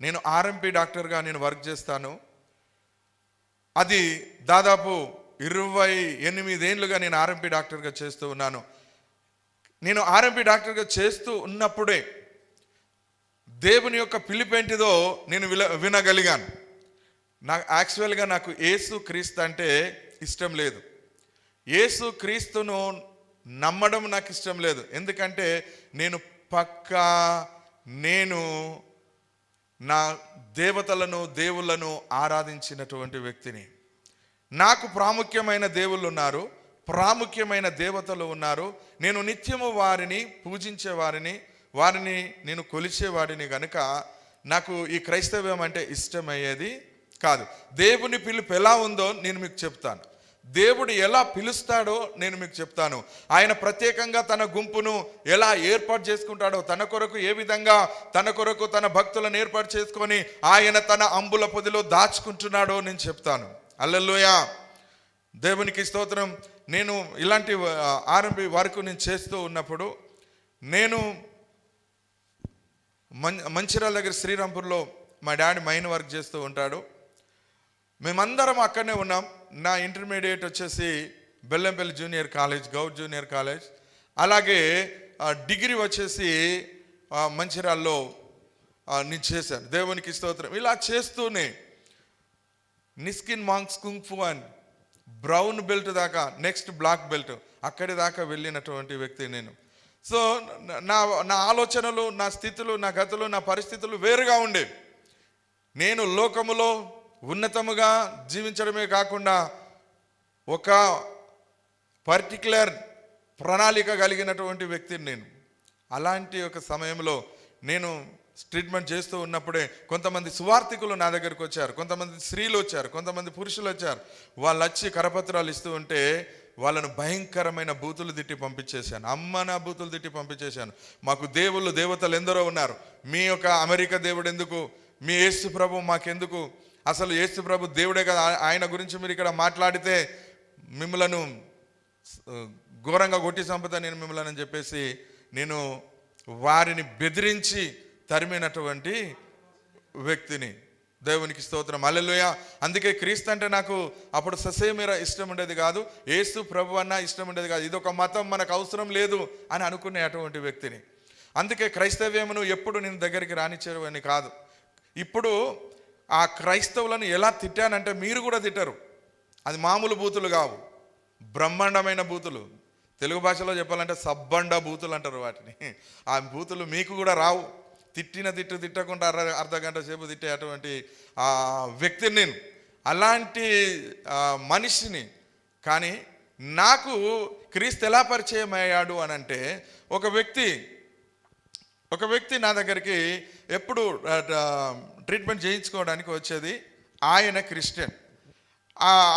నేను ఆర్ఎంపీ డాక్టర్గా నేను వర్క్ చేస్తాను. అది దాదాపు 28 ఏళ్ళుగా నేను ఆర్ఎంపీ డాక్టర్గా చేస్తూ ఉన్నాను. నేను ఆర్ఎంపీ డాక్టర్గా చేస్తూ ఉన్నప్పుడే దేవుని యొక్క పిలుపేంటిదో నేను వినగలిగాను. యాక్చువల్గా నాకు యేసు క్రీస్తు అంటే ఇష్టం లేదు. యేసు క్రీస్తును నమ్మడం నాకు ఇష్టం లేదు. ఎందుకంటే నేను నా దేవతలను దేవుళ్ళను ఆరాధించినటువంటి వ్యక్తిని. నాకు ప్రాముఖ్యమైన దేవుళ్ళు ఉన్నారు, ప్రాముఖ్యమైన దేవతలు ఉన్నారు. నేను నిత్యము వారిని పూజించే వారిని నేను కొలిచేవాడిని కనుక నాకు ఈ క్రైస్తవ్యం అంటే ఇష్టమయ్యేది కాదు. దేవుని పిలుపు ఎలా ఉందో నేను మీకు చెప్తాను. దేవుడు ఎలా పిలుస్తాడో నేను మీకు చెప్తాను. ఆయన ప్రత్యేకంగా తన గుంపును ఎలా ఏర్పాటు చేసుకుంటాడో, తన కొరకు ఏ విధంగా తన భక్తులను ఏర్పాటు చేసుకొని ఆయన తన అంబుల పొదిలో దాచుకుంటున్నాడో నేను చెప్తాను. హల్లెలూయా, దేవునికి స్తోత్రం. నేను ఇలాంటి ఆర్ఎంపీ వర్క్ నేను చేస్తూ ఉన్నప్పుడు నేను మంచిర్యాల దగ్గర శ్రీరాంపూర్లో మా డాడీ మైన్ వర్క్ చేస్తూ ఉంటాడు. మేమందరం అక్కడనే ఉన్నాం. నా ఇంటర్మీడియట్ వచ్చేసి Bellampalli junior college, Goud junior college. అలాగే డిగ్రీ వచ్చేసి మంచిర్యాలలో నేను చేశాను. దేవునికి స్తోత్రం. ఇలా చేస్తూనే నిస్కిన్ మాంగ్స్ కుంగ్ఫు అని బ్రౌన్ బెల్ట్ దాకా, నెక్స్ట్ బ్లాక్ బెల్ట్ అక్కడి దాకా వెళ్ళినటువంటి వ్యక్తి నేను. సో నా ఆలోచనలు, నా స్థితులు, నా గతులు, నా పరిస్థితులు వేరుగా ఉండేవి. నేను లోకములో ఉన్నతముగా జీవించడమే కాకుండా ఒక పర్టిక్యులర్ ప్రణాళిక కలిగినటువంటి వ్యక్తిని నేను. అలాంటి ఒక సమయంలో నేను ట్రీట్మెంట్ చేస్తూ ఉన్నప్పుడే కొంతమంది సువార్థికులు నా దగ్గరికి వచ్చారు, కొంతమంది స్త్రీలు వచ్చారు, కొంతమంది పురుషులు వచ్చారు. వాళ్ళు వచ్చి కరపత్రాలు ఇస్తూ ఉంటే వాళ్ళను భయంకరమైన బూతులు తిట్టి పంపించేశాను. నా బూతులు తిట్టి పంపించేశాను. మాకు దేవతలు ఎందరో ఉన్నారు, మీ యొక్క అమెరికా దేవుడు ఎందుకు, మీ యేసు ప్రభు మాకెందుకు, అసలు యేసు ప్రభు దేవుడే కదా, ఆయన గురించి మీరు ఇక్కడ మాట్లాడితే మిమ్మలను ఘోరంగా కొట్టి చంపుతా నేను మిమ్మల్ని అని చెప్పేసి నేను వారిని బెదిరించి తరిమినటువంటి వ్యక్తిని. దేవునికి స్తోత్రం, హల్లెలూయా. అందుకే క్రీస్తు అంటే నాకు అప్పుడు ససేమిరా ఇష్టం ఉండేది కాదు, యేసు ప్రభు అన్న ఇష్టం ఉండేది కాదు. ఇదొక మతం, మనకు అవసరం లేదు అని అనుకునే అటువంటి వ్యక్తిని. అందుకే క్రైస్తవ్యమును ఎప్పుడు నేను దగ్గరికి రానిచ్చేవని కాదు. ఇప్పుడు ఆ క్రైస్తవులను ఎలా తిట్టానంటే మీరు కూడా తిట్టరు. అది మామూలు బూతులు కావు, బ్రహ్మాండమైన బూతులు. తెలుగు భాషలో చెప్పాలంటే సబ్బండ బూతులు అంటారు వాటిని. ఆ బూతులు మీకు కూడా రావు. తిట్టకుండా అర్ధ గంట సేపు తిట్టే అటువంటి వ్యక్తిని నేను, అలాంటి మనిషిని. కానీ నాకు క్రీస్తు ఎలా పరిచయం అయ్యాడు అని అంటే, ఒక వ్యక్తి నా దగ్గరికి ఎప్పుడు ట్రీట్మెంట్ చేయించుకోవడానికి వచ్చేది. ఆయన క్రిస్టియన్.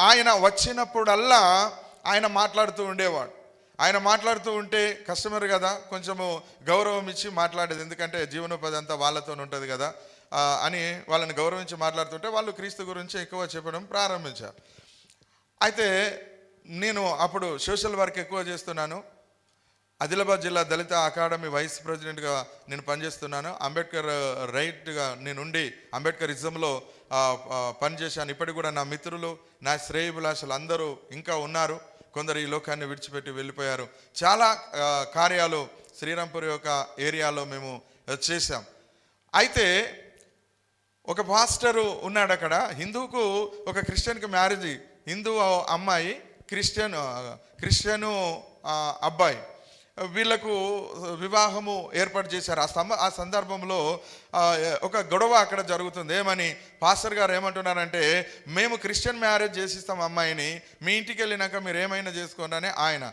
ఆయన వచ్చినప్పుడల్లా ఆయన మాట్లాడుతూ ఉండేవాడు. ఆయన మాట్లాడుతూ ఉంటే కస్టమర్ కదా, కొంచెము గౌరవం ఇచ్చి మాట్లాడేది. ఎందుకంటే జీవనోపాధి అంతా వాళ్ళతో ఉంటుంది కదా అని వాళ్ళని గౌరవించి మాట్లాడుతుంటే వాళ్ళు క్రీస్తు గురించి ఎక్కువ చెప్పడం ప్రారంభించారు. అయితే నేను అప్పుడు సోషల్ వర్క్ ఎక్కువ చేస్తున్నాను. ఆదిలాబాద్ జిల్లా దళిత అకాడమీ వైస్ ప్రెసిడెంట్గా నేను పనిచేస్తున్నాను. అంబేద్కర్ రైట్గా నేనుండి అంబేద్కరిజంలో పనిచేశాను. ఇప్పటికి కూడా నా మిత్రులు, నా శ్రేయభిలాషులు అందరూ ఇంకా ఉన్నారు. కొందరు ఈ లోకాన్ని విడిచిపెట్టి వెళ్ళిపోయారు. చాలా కార్యాలు శ్రీరాంపూర్ యొక్క ఏరియాలో మేము చేశాం. అయితే ఒక పాస్టరు ఉన్నాడు అక్కడ. హిందూకు ఒక క్రిస్టియన్కి మ్యారేజ్, హిందూ అమ్మాయి, క్రిస్టియను అబ్బాయి, వీళ్లకు వివాహము ఏర్పాటు చేశారు. ఆ సందర్భంలో ఒక గొడవ అక్కడ జరుగుతుంది. ఏమని పాస్టర్ గారు ఏమంటున్నారంటే, మేము క్రిస్టియన్ మ్యారేజ్ చేసిస్తాం అమ్మాయిని, మీ ఇంటికి వెళ్ళినాక మీరు ఏమైనా చేసుకోండి అని ఆయన.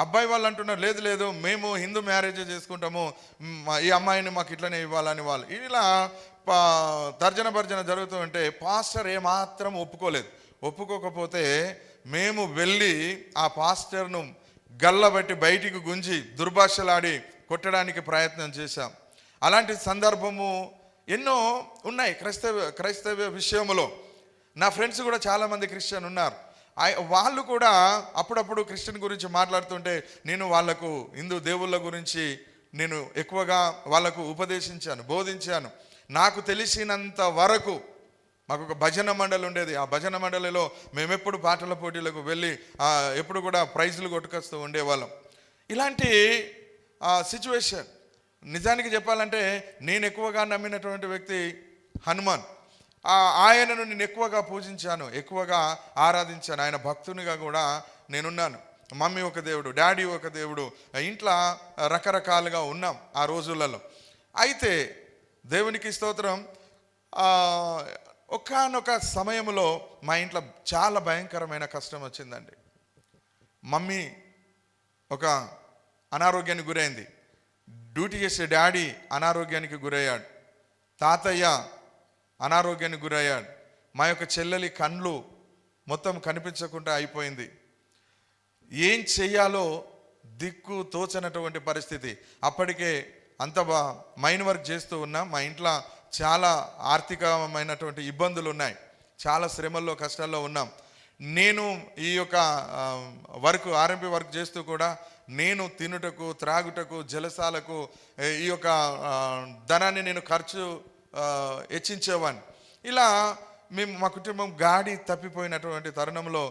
అబ్బాయి వాళ్ళు అంటున్నారు, లేదు మేము హిందూ మ్యారేజ్ చేసుకుంటాము, ఈ అమ్మాయిని మాకు ఇట్లనే ఇవ్వాలని వాళ్ళు. ఇలా తర్జన జరుగుతూ ఉంటే పాస్టర్ ఏమాత్రం ఒప్పుకోకపోతే మేము వెళ్ళి ఆ పాస్టర్ను గల్లబట్టి బయటికి గుంజి దుర్భాషలాడి కొట్టడానికి ప్రయత్నం చేశాం. అలాంటి సందర్భము ఎన్నో ఉన్నాయి క్రైస్తవ విషయంలో. నా ఫ్రెండ్స్ కూడా చాలామంది క్రిస్టియన్ ఉన్నారు. వాళ్ళు కూడా అప్పుడప్పుడు క్రిస్టియన్ గురించి మాట్లాడుతుంటే నేను వాళ్లకు హిందూ దేవుళ్ళ గురించి నేను ఎక్కువగా వాళ్ళకు ఉపదేశించాను, బోధించాను. నాకు తెలిసినంత వరకు మాకు ఒక భజన మండలి ఉండేది. ఆ భజన మండలిలో మేమెప్పుడు పాటల పోటీలకు వెళ్ళి ఎప్పుడు కూడా ప్రైజులు కొట్టుకొస్తూ ఉండేవాళ్ళం. ఇలాంటి సిచ్యువేషన్ నిజానికి చెప్పాలంటే నేను ఎక్కువగా నమ్మినటువంటి వ్యక్తి హనుమాన్. ఆయనను నేను ఎక్కువగా పూజించాను, ఎక్కువగా ఆరాధించాను. ఆయన భక్తునిగా కూడా నేనున్నాను. మమ్మీ ఒక దేవుడు, డాడీ ఒక దేవుడు, ఇంట్లో రకరకాలుగా ఉన్నాం ఆ రోజులలో. అయితే దేవునికి స్తోత్రం, ఒకానొక సమయంలో మా ఇంట్లో చాలా భయంకరమైన కష్టం వచ్చిందండి. మమ్మీ ఒక అనారోగ్యానికి గురైంది, డ్యూటీ చేసే డాడీ అనారోగ్యానికి గురయ్యాడు, తాతయ్య అనారోగ్యానికి గురయ్యాడు, మా యొక్క చెల్లెలి కళ్ళు మొత్తం కనిపించకుండా అయిపోయింది. ఏం చెయ్యాలో దిక్కు తోచనటువంటి పరిస్థితి. అప్పటికే అంత మైన్ వర్క్ చేస్తూ ఉన్నాం. మా ఇంట్లో చాలా ఆర్థికమైనటువంటి ఇబ్బందులు ఉన్నాయి, చాలా శ్రమల్లో కష్టాల్లో ఉన్నాం. నేను ఈ యొక్క ఆర్ఎంపీ వర్క్ చేస్తూ కూడా నేను తినుటకు త్రాగుటకు జలసాలకు ఈ యొక్క ధనాన్ని నేను ఖర్చు హెచ్చించేవాడిని. ఇలా మా కుటుంబం గాడి తప్పిపోయినటువంటి తరుణంలో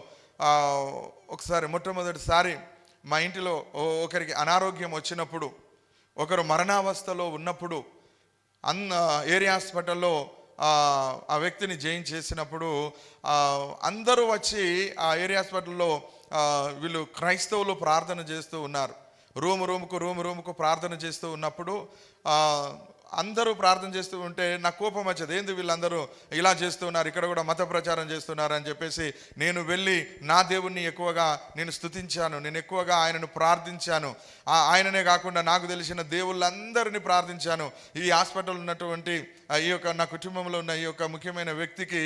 మొట్టమొదటిసారి మా ఇంటిలో ఒకరికి అనారోగ్యం వచ్చినప్పుడు, ఒకరు మరణావస్థలో ఉన్నప్పుడు ఏరియా హాస్పిటల్లో ఆ వ్యక్తిని జాయిన్ చేసినప్పుడు అందరూ వచ్చి ఆ ఏరియా హాస్పిటల్లో వీళ్ళు క్రైస్తవులు ప్రార్థన చేస్తూ ఉన్నారు. రూముకు ప్రార్థన చేస్తూ ఉన్నప్పుడు అందరూ ప్రార్థన చేస్తూ ఉంటే నాకు కోపం వచ్చేది. ఏంది వీళ్ళందరూ ఇలా చేస్తూ ఉన్నారు, ఇక్కడ కూడా మత ప్రచారం చేస్తున్నారు అని చెప్పేసి నేను వెళ్ళి నా దేవుణ్ణి ఎక్కువగా నేను స్తుతించాను, నేను ఎక్కువగా ఆయనను ప్రార్థించాను. ఆయననే కాకుండా నాకు తెలిసిన దేవుళ్ళందరినీ ప్రార్థించాను. ఈ హాస్పిటల్ ఉన్నటువంటి ఈ యొక్క నా కుటుంబంలో ఉన్న ఈ యొక్క ముఖ్యమైన వ్యక్తికి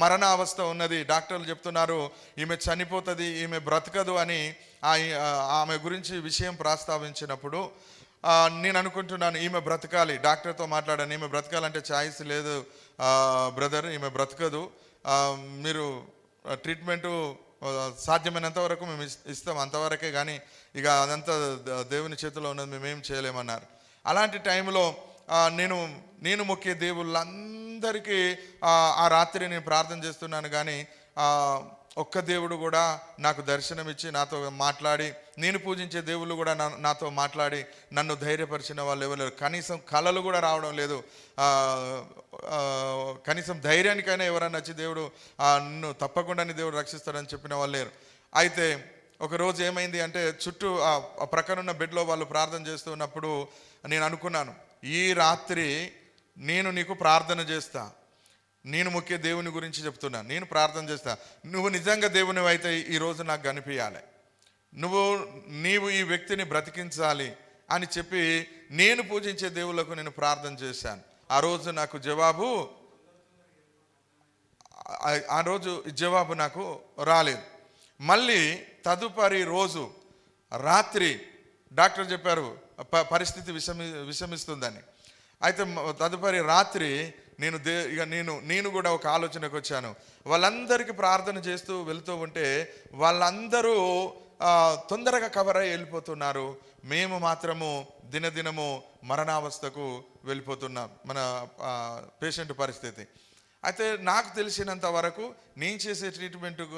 మరణ అవస్థ ఉన్నది, డాక్టర్లు చెప్తున్నారు ఈమె చనిపోతుంది, ఈమె బ్రతకదు అని ఆమె గురించి విషయం ప్రస్తావించినప్పుడు నేను అనుకుంటున్నాను ఈమె బ్రతకాలి. డాక్టర్తో మాట్లాడాను, ఈమె బ్రతకాలంటే ఛాయిస్ లేదు బ్రదర్, ఈమె బ్రతకదు, మీరు ట్రీట్మెంటు సాధ్యమైనంత వరకు మేము ఇస్తాం, అంతవరకే, కానీ ఇక అదంతా దేవుని చేతిలో ఉన్నది, మేమేం చేయలేమన్నారు. అలాంటి టైంలో నేను మొక్కే దేవుళ్ళందరికీ ఆ రాత్రి నేను ప్రార్థన చేస్తున్నాను, కానీ ఒక్క దేవుడు కూడా నాకు దర్శనమిచ్చి నాతో మాట్లాడి, నేను పూజించే దేవుళ్ళు కూడా నాతో మాట్లాడి నన్ను ధైర్యపరిచిన వాళ్ళు ఎవరు లేరు. కనీసం కళలు కూడా రావడం లేదు. కనీసం ధైర్యానికైనా ఎవరైనా వచ్చి దేవుడు నిన్ను తప్పకుండా దేవుడు రక్షిస్తాడని చెప్పిన వాళ్ళు లేరు. అయితే ఒకరోజు ఏమైంది అంటే, చుట్టూ ఆ ప్రక్కనున్న బెడ్లో వాళ్ళు ప్రార్థన చేస్తున్నప్పుడు నేను అనుకున్నాను, ఈ రాత్రి నేను నీకు ప్రార్థన చేస్తా, నేను ముఖ్య దేవుని గురించి చెప్తున్నాను, నేను ప్రార్థన చేస్తా, నువ్వు నిజంగా దేవుని అయితే ఈరోజు నాకు కనిపించాలి, నీవు ఈ వ్యక్తిని బ్రతికించాలి అని చెప్పి నేను పూజించే దేవుళ్ళకు నేను ప్రార్థన చేశాను. ఆ రోజు జవాబు నాకు రాలేదు. మళ్ళీ తదుపరి రోజు రాత్రి డాక్టర్ చెప్పారు పరిస్థితి విషమిస్తుందని. అయితే తదుపరి రాత్రి నేను కూడా ఒక ఆలోచనకు వచ్చాను. వాళ్ళందరికీ ప్రార్థన చేస్తూ వెళ్తూ ఉంటే వాళ్ళందరూ తొందరగా కవర్ అయ్యి వెళ్ళిపోతున్నారు, మేము మాత్రము దినదినము మరణావస్థకు వెళ్ళిపోతున్నాం, మన పేషెంట్ పరిస్థితి. అయితే నాకు తెలిసినంత వరకు నేను చేసే ట్రీట్మెంట్కు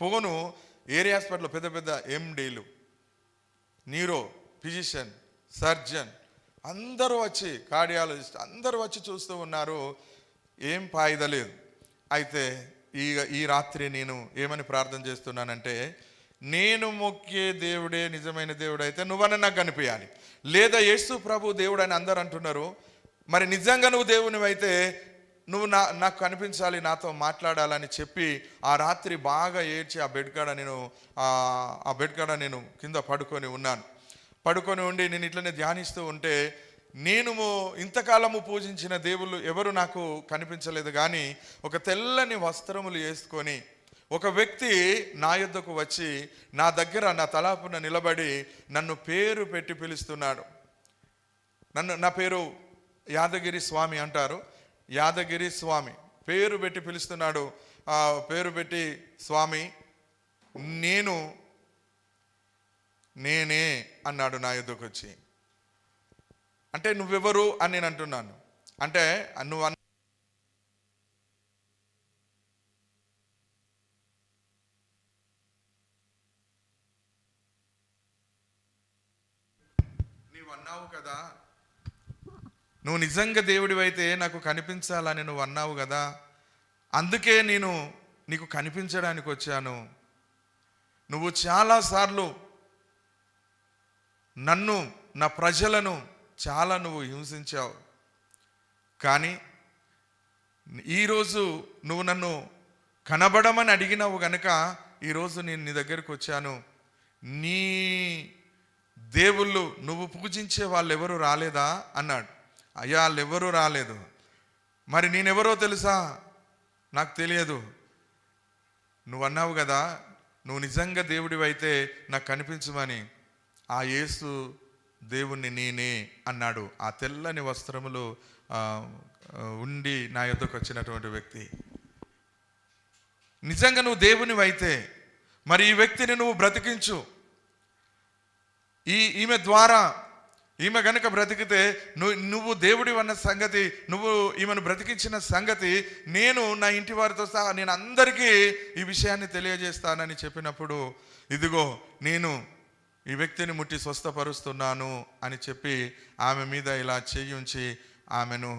పోను ఏరియా హాస్పిటల్లో పెద్ద పెద్ద ఎండీలు, న్యూరో ఫిజిషియన్, సర్జన్ అందరూ వచ్చి, కార్డియాలజిస్ట్ అందరూ వచ్చి చూస్తూ ఉన్నారు, ఏం ఫాయిదా లేదు. అయితే ఈ రాత్రి నేను ఏమని ప్రార్థన చేస్తున్నానంటే, నేను మొక్కే దేవుడే నిజమైన దేవుడు అయితే నువ్వన్న నాకు కనిపించాలి, లేదా యేసు ప్రభు దేవుడు అని అందరు అంటున్నారు, మరి నిజంగా నువ్వు దేవునివి అయితే నువ్వు నాకు కనిపించాలి, నాతో మాట్లాడాలని చెప్పి ఆ రాత్రి బాగా ఏడ్చి ఆ బెడ్ కాడ నేను కింద పడుకొని ఉన్నాను. పడుకొని ఉండి నేను ఇట్లనే ధ్యానిస్తూ ఉంటే, నేను ఇంతకాలము పూజించిన దేవుళ్ళు ఎవరు నాకు కనిపించలేదు, కానీ ఒక తెల్లని వస్త్రములు వేసుకొని ఒక వ్యక్తి నా యొద్దకు వచ్చి నా దగ్గర నా తలాపున నిలబడి నన్ను పేరు పెట్టి పిలుస్తున్నాడు. నా పేరు యాదగిరి స్వామి అంటారు, యాదగిరి స్వామి పేరు పెట్టి పిలుస్తున్నాడు. పేరు పెట్టి, స్వామి నేనే అన్నాడు నా యొద్దకు వచ్చి. అంటే నువ్వెవరు అని నేను అంటున్నాను. అంటే నువ్వు అన్నావు కదా, నువ్వు నిజంగా దేవుడివైతే నాకు కనిపించాలని నువ్వు అన్నావు కదా, అందుకే నేను నీకు కనిపించడానికి వచ్చాను. నువ్వు చాలాసార్లు నన్ను, నా ప్రజలను చాలా నువ్వు హింసించావు, కానీ ఈరోజు నువ్వు నన్ను కనబడమని అడిగినావు గనుక ఈరోజు నేను నీ దగ్గరికి వచ్చాను. నీ దేవుళ్ళు నువ్వు పూజించే వాళ్ళు ఎవరు రాలేదా అన్నాడు. అయ్యా, వాళ్ళెవరూ రాలేదు. మరి నేనెవరో తెలుసా? నాకు తెలియదు. నువ్వు అన్నావు కదా, నువ్వు నిజంగా దేవుడివైతే నాకు కనిపించమని. ఆ యేసు దేవుణ్ణి నేనే అన్నాడు. ఆ తెల్లని వస్త్రములు ఉండి నా యొద్దకు వచ్చినటువంటి వ్యక్తి. నిజంగా నువ్వు దేవునివైతే మరి ఈ వ్యక్తిని నువ్వు బ్రతికించు. ఈమె ద్వారా, ఈమె గనుక బ్రతికితే నువ్వు దేవుడి అన్న సంగతి, నువ్వు ఈమెను బ్రతికించిన సంగతి నేను నా ఇంటి వారితో సహా నేను అందరికీ ఈ విషయాన్ని తెలియజేస్తానని చెప్పినప్పుడు, ఇదిగో నేను ఈ వ్యక్తిని ముట్టి స్వస్థపరుస్తున్నాను అని చెప్పి ఆమె మీద ఇలా చెయ్యి ఉంచి ఆమెను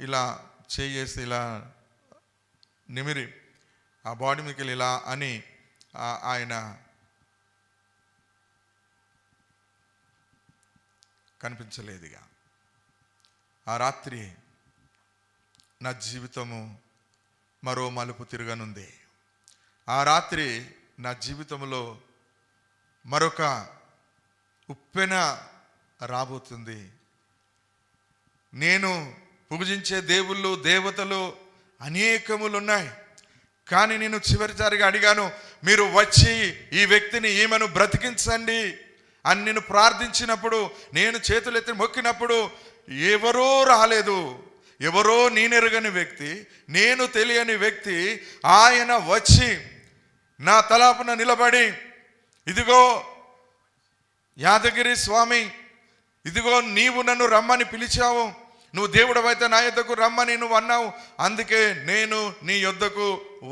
ఇలా చేసి ఇలా నిమిరి ఆ బాడీ మీకు ఇలా అని ఆయన కనిపించలేదుగా. ఆ రాత్రి నా జీవితము మరో మలుపు తిరగనుంది. ఆ రాత్రి నా జీవితంలో మరొక ఉప్పెన రాబోతుంది. నేను పూజించే దేవుళ్ళు, దేవతలు అనేకములు ఉన్నాయి, కానీ నేను చివరిసారిగా అడిగాను, మీరు వచ్చి ఈ వ్యక్తిని, ఈమెను బ్రతికించండి అని నేను ప్రార్థించినప్పుడు, నేను చేతులెత్తి మొక్కినప్పుడు ఎవరో రాలేదు. ఎవరో నేనెరగని వ్యక్తి, నేను తెలియని వ్యక్తి ఆయన వచ్చి నా తలాపున నిలబడి, ఇదిగో యాదగిరి స్వామి, ఇదిగో నీవు నన్ను రమ్మని పిలిచావు, నువ్వు దేవుడవైతే నా యొద్దకు రమ్మని నువ్వు అన్నావు, అందుకే నేను నీ యొద్దకు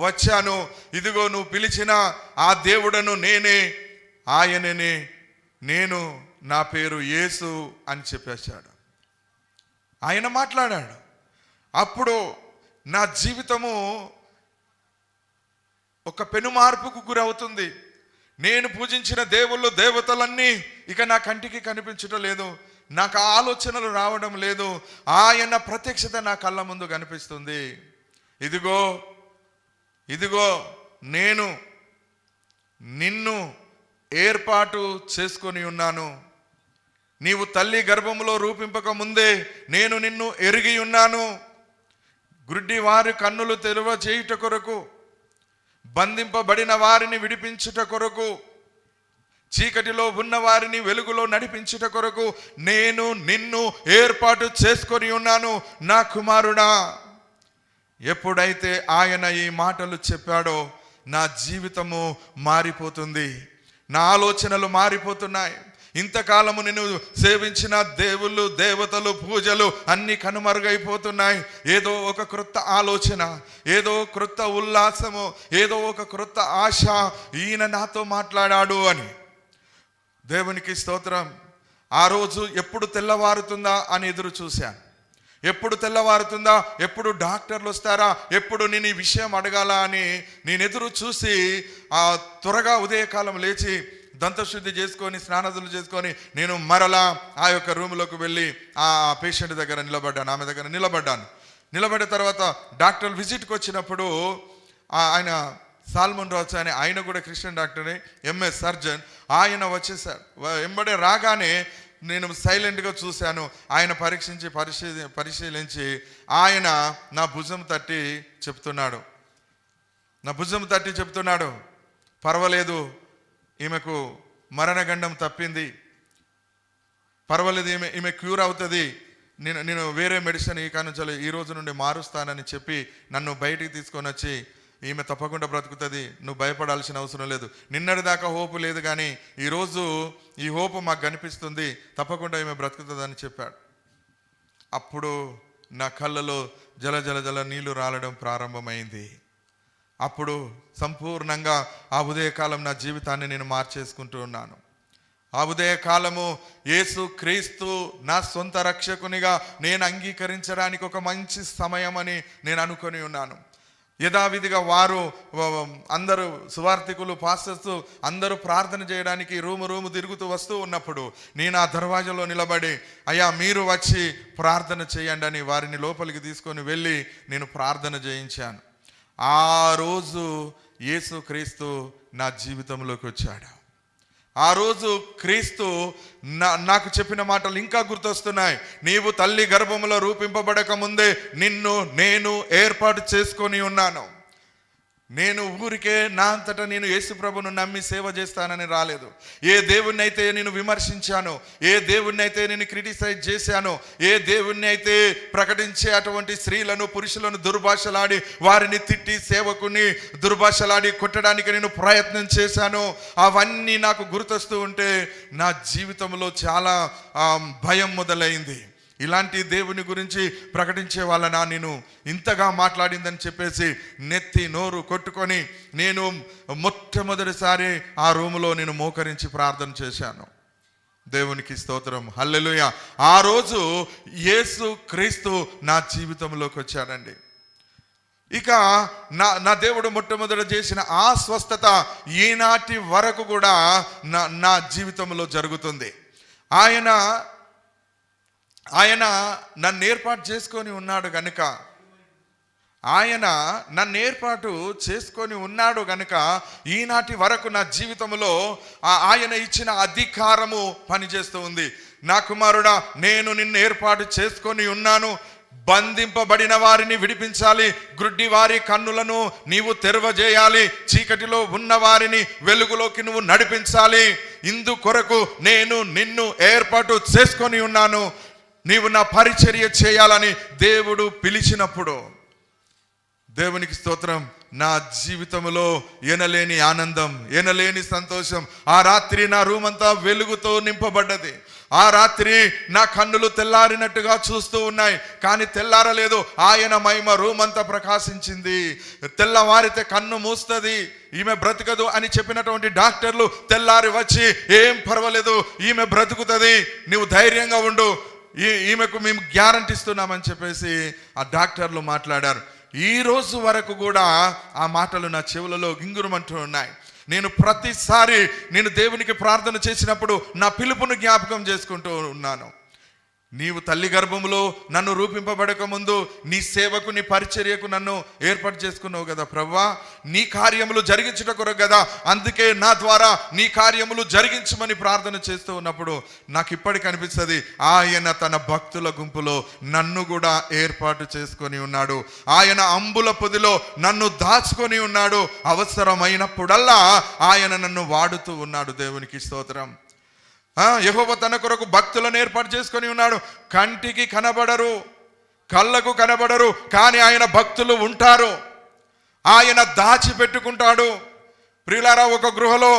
వచ్చాను. ఇదిగో నువ్వు పిలిచిన ఆ దేవుడను నేనే, ఆయననే, నేను, నా పేరు యేసు అని చెప్పేశాడు. ఆయన మాట్లాడాడు. అప్పుడు నా జీవితము ఒక పెనుమార్పుకు గురవుతుంది. నేను పూజించిన దేవుళ్ళు, దేవతలన్నీ ఇక నా కంటికి కనిపించడం లేదు, నాకు ఆలోచనలు రావడం లేదు. ఆయన ప్రత్యక్షత నా కళ్ళ ముందు కనిపిస్తుంది. ఇదిగో ఇదిగో నేను నిన్ను ఏర్పాటు చేసుకొని ఉన్నాను. నీవు తల్లి గర్భములో రూపింపక ముందే నేను నిన్ను ఎరిగి ఉన్నాను. గుడ్డి వారి కన్నులు తెరవ చేయుట కొరకు, బంధింపబడిన వారిని విడిపించుట కొరకు, చీకటిలో ఉన్న వారిని వెలుగులో నడిపించుట కొరకు నేను నిన్ను ఏర్పాటు చేసుకొని ఉన్నాను నా కుమారుడా. ఎప్పుడైతే ఆయన ఈ మాటలు చెప్పాడో నా జీవితము మారిపోతుంది, నా ఆలోచనలు మారిపోతున్నాయి. ఇంతకాలము నేను సేవించిన దేవుళ్ళు, దేవతలు, పూజలు అన్నీ కనుమరుగైపోతున్నాయి. ఏదో ఒక క్రొత్త ఆలోచన, ఏదో క్రొత్త ఉల్లాసము, ఏదో ఒక క్రొత్త ఆశ ఈయన నాతో మాట్లాడాడు అని. దేవునికి స్తోత్రం. ఆ రోజు ఎప్పుడు తెల్లవారుతుందా అని ఎదురు చూశాను. ఎప్పుడు తెల్లవారుతుందా, ఎప్పుడు డాక్టర్లు వస్తారా, ఎప్పుడు నేను ఈ విషయం అడగాల అని నేను ఎదురు చూసి త్వరగా ఉదయకాలం లేచి దంతశుద్ధి చేసుకొని, స్నానాదులు చేసుకొని నేను మరలా ఆ యొక్క రూమ్లోకి వెళ్ళి ఆ పేషెంట్ దగ్గర నిలబడ్డాను, ఆమె దగ్గర నిలబడిన తర్వాత డాక్టర్ విజిట్కి వచ్చినప్పుడు ఆయన సాల్మన్ రాజు అని, ఆయన కూడా క్రిస్టియన్ డాక్టరే, ఎంఎస్ సర్జన్, ఆయన వచ్చేసారు. వెంబడే రాగానే నేను సైలెంట్గా చూశాను. ఆయన పరిశీలించి ఆయన నా భుజం తట్టి చెప్తున్నాడు, పర్వాలేదు, ఈమెకు మరణగండం తప్పింది, పర్వాలేదు, ఈమె క్యూర్ అవుతుంది, నేను వేరే మెడిసిన్ ఈ కానుంచాలి ఈ రోజు నుండి మారుస్తానని చెప్పి నన్ను బయటికి తీసుకొని వచ్చి, ఈమె తప్పకుండా బ్రతుకుతుంది, నువ్వు భయపడాల్సిన అవసరం లేదు, నిన్నటి దాకా హోపు లేదు కానీ ఈరోజు ఈ హోపు మాకు కనిపిస్తుంది, తప్పకుండా ఈమె బ్రతుకుతుందని చెప్పాడు. అప్పుడు నా కళ్ళలో జల జల జల నీళ్లు రాలడం ప్రారంభమైంది. అప్పుడు సంపూర్ణంగా ఆ ఉదయకాలం నా జీవితాన్ని నేను మార్చేసుకుంటూ ఉన్నాను. ఆ ఉదయకాలము యేసు క్రీస్తు నా సొంత రక్షకునిగా నేను అంగీకరించడానికి ఒక మంచి సమయం అని నేను అనుకొని ఉన్నాను. యథావిధిగా వారు అందరూ సువార్థికులు, పాస్టర్స్ అందరూ ప్రార్థన చేయడానికి రూము తిరుగుతూ వస్తూ ఉన్నప్పుడు నేను ఆ దర్వాజలో నిలబడి, అయ్యా మీరు వచ్చి ప్రార్థన చేయండి అని వారిని లోపలికి తీసుకొని వెళ్ళి నేను ప్రార్థన చేయించాను. ఆ రోజు యేసు క్రీస్తు నా జీవితంలోకి వచ్చాడు. ఆ రోజు క్రీస్తు నాకు చెప్పిన మాటలు ఇంకా గుర్తొస్తున్నాయి. నీవు తల్లి గర్భములో రూపింపబడక ముందే నిన్ను నేను ఏర్పాటు చేసుకొని ఉన్నాను. నేను ఊరికే నా అంతటా నేను యేసు ప్రభును నమ్మి సేవ చేస్తానని రాలేదు. ఏ దేవుణ్ణి అయితే నేను విమర్శించాను, ఏ దేవుణ్ణి అయితే నేను క్రిటిసైజ్ చేశాను, ఏ దేవుణ్ణి అయితే ప్రకటించే అటువంటి స్త్రీలను పురుషులను దుర్భాషలాడి వారిని తిట్టి సేవకుని దుర్భాషలాడి కొట్టడానికి నేను ప్రయత్నం చేశాను, అవన్నీ నాకు గుర్తొస్తూ ఉంటే నా జీవితంలో చాలా భయం మొదలైంది. ఇలాంటి దేవుని గురించి ప్రకటించే వాళ్ళనా నేను ఇంతగా మాట్లాడిందని చెప్పేసి నెత్తి నోరు కొట్టుకొని నేను మొట్టమొదటిసారి ఆ రూములో నేను మోకరించి ప్రార్థన చేశాను. దేవునికి స్తోత్రం, హల్లెలూయా. ఆ రోజు యేసు క్రీస్తు నా జీవితంలోకి వచ్చాడండి. ఇక నా దేవుడు మొట్టమొదట చేసిన ఆ స్వస్థత ఈనాటి వరకు కూడా నా జీవితంలో జరుగుతుంది. ఆయన నన్ను ఏర్పాటు చేసుకొని ఉన్నాడు గనుక ఈనాటి వరకు నా జీవితంలో ఆయన ఇచ్చిన అధికారము పనిచేస్తూ ఉంది. నా కుమారుడా, నేను నిన్ను ఏర్పాటు చేసుకొని ఉన్నాను. బంధింపబడిన వారిని విడిపించాలి, గ్రుడ్డి వారి కన్నులను నీవు తెరవజేయాలి, చీకటిలో ఉన్న వారిని వెలుగులోకి నువ్వు నడిపించాలి. ఇందు కొరకు నేను నిన్ను ఏర్పాటు చేసుకొని ఉన్నాను. నీవు నా పరిచర్య చేయాలని దేవుడు పిలిచినప్పుడు, దేవునికి స్తోత్రం, నా జీవితంలో ఎనలేని ఆనందం, ఎనలేని సంతోషం. ఆ రాత్రి నా రూమ్ అంతా వెలుగుతో నింపబడ్డది. ఆ రాత్రి నా కన్నులు తెల్లారినట్టుగా చూస్తూ ఉన్నాయి, కానీ తెల్లారలేదు. ఆయన మహిమ రూమ్ అంతా ప్రకాశించింది. తెల్లవారితే కన్ను మూస్తుంది, ఈమె బ్రతకదు అని చెప్పినటువంటి డాక్టర్లు తెల్లారి వచ్చి, ఏం పర్వాలేదు, ఈమె బ్రతుకుతుంది, నువ్వు ధైర్యంగా ఉండు, ఈమెకు మేము గ్యారంటీ ఇస్తున్నామని చెప్పేసి ఆ డాక్టర్లు మాట్లాడారు. ఈ రోజు వరకు కూడా ఆ మాటలు నా చెవులలో గింగురమంటూ ఉన్నాయి. నేను ప్రతిసారి నేను దేవునికి ప్రార్థన చేసినప్పుడు నా పిలుపును జ్ఞాపకం చేసుకుంటూ ఉన్నాను. నీవు తల్లి గర్భములో నన్ను రూపింపబడక ముందు నీ సేవకు, నీ పరిచర్యకు నన్ను ఏర్పాటు చేసుకున్నావు కదా ప్రభువా, నీ కార్యములు జరిగించుట కొరకు కదా, అందుకే నా ద్వారా నీ కార్యములు జరిగించమని ప్రార్థన చేస్తూ ఉన్నప్పుడు నాకు ఇప్పటికి అనిపిస్తుంది, ఆయన తన భక్తుల గుంపులో నన్ను కూడా ఏర్పాటు చేసుకొని ఉన్నాడు. ఆయన అంబుల పొదిలో నన్ను దాచుకొని ఉన్నాడు. అవసరమైనప్పుడల్లా ఆయన నన్ను వాడుతూ ఉన్నాడు. దేవునికి స్తోత్రం. యెహోవా తన కొరకు భక్తులను ఏర్పాటు చేసుకొని ఉన్నాడు. కంటికి కనబడరు, కళ్ళకు కనబడరు, కానీ ఆయన భక్తులు ఉంటారు. ఆయన దాచిపెట్టుకుంటాడు. ప్రియులారా, ఒక గృహలో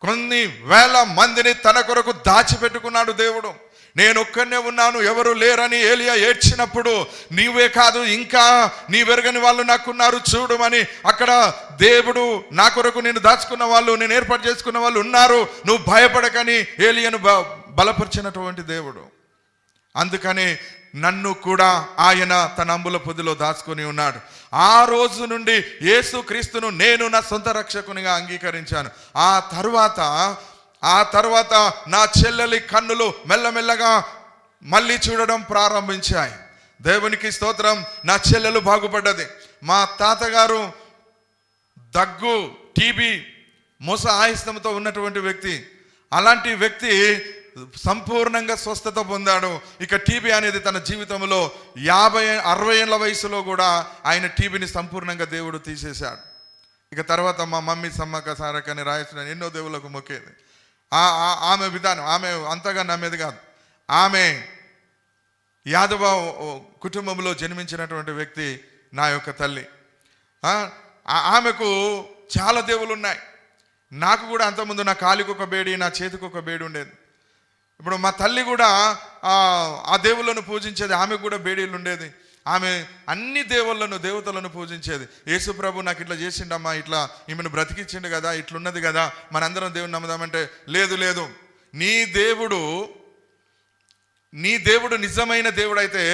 కొన్ని వేల మందిని తన కొరకు దాచిపెట్టుకున్నాడు దేవుడు. నేను ఒక్కనే ఉన్నాను, ఎవరు లేరని ఏలియా ఏడ్చినప్పుడు, నీవే కాదు ఇంకా నీ వెరగని వాళ్ళు నాకున్నారు చూడమని అక్కడ దేవుడు నా కొరకు నేను దాచుకున్న వాళ్ళు, నేను ఏర్పాటు చేసుకున్న వాళ్ళు ఉన్నారు, నువ్వు భయపడకని ఏలియాను బలపరిచినటువంటి దేవుడు. అందుకని నన్ను కూడా ఆయన తన అంబుల పొదిలో దాచుకొని ఉన్నాడు. ఆ రోజు నుండి యేసు క్రీస్తును నేను నా సొంత రక్షకునిగా అంగీకరించాను. ఆ తర్వాత నా చెల్లెలి కన్నులు మెల్లమెల్లగా మళ్ళీ చూడడం ప్రారంభించాయి. దేవునికి స్తోత్రం. నా చెల్లెలు బాగుపడ్డది. మా తాతగారు దగ్గు, టీబీ, మోస ఆయుస్తంతో ఉన్నటువంటి వ్యక్తి. అలాంటి వ్యక్తి సంపూర్ణంగా స్వస్థత పొందాడు. ఇక టీబీ అనేది తన జీవితంలో 50-60 ఏళ్ళ వయసులో కూడా ఆయన టీబీని సంపూర్ణంగా దేవుడు తీసేశాడు. ఇక తర్వాత మా మమ్మీ సమ్మక్క సారక్కని రాయసిన ఎన్నో దేవుళ్ళకు మొక్కేది. ఆమె విధానం, ఆమె అంతగా నమ్మేది కాదు. ఆమె యాదవ కుటుంబంలో జన్మించినటువంటి వ్యక్తి నా యొక్క తల్లి. ఆమెకు చాలా దేవుళ్ళు ఉన్నాయి. నాకు కూడా అంతకుముందు నా కాలికి ఒక బేడి, నా చేతికి ఒక బేడి ఉండేది. ఇప్పుడు మా తల్లి కూడా ఆ దేవుళ్ళను పూజించేది, ఆమె కూడా బేడీలు ఉండేది. ఆమె అన్ని దేవతలను పూజించేది. యేసు ప్రభు నాకు ఇట్లా చేసిండమ్మా, ఇట్లా ఈమెను బ్రతికించిండు కదా, ఇట్లున్నది కదా, మనందరం దేవుని నమ్ముదామంటే లేదు లేదు, నీ దేవుడు నిజమైన దేవుడు అయితే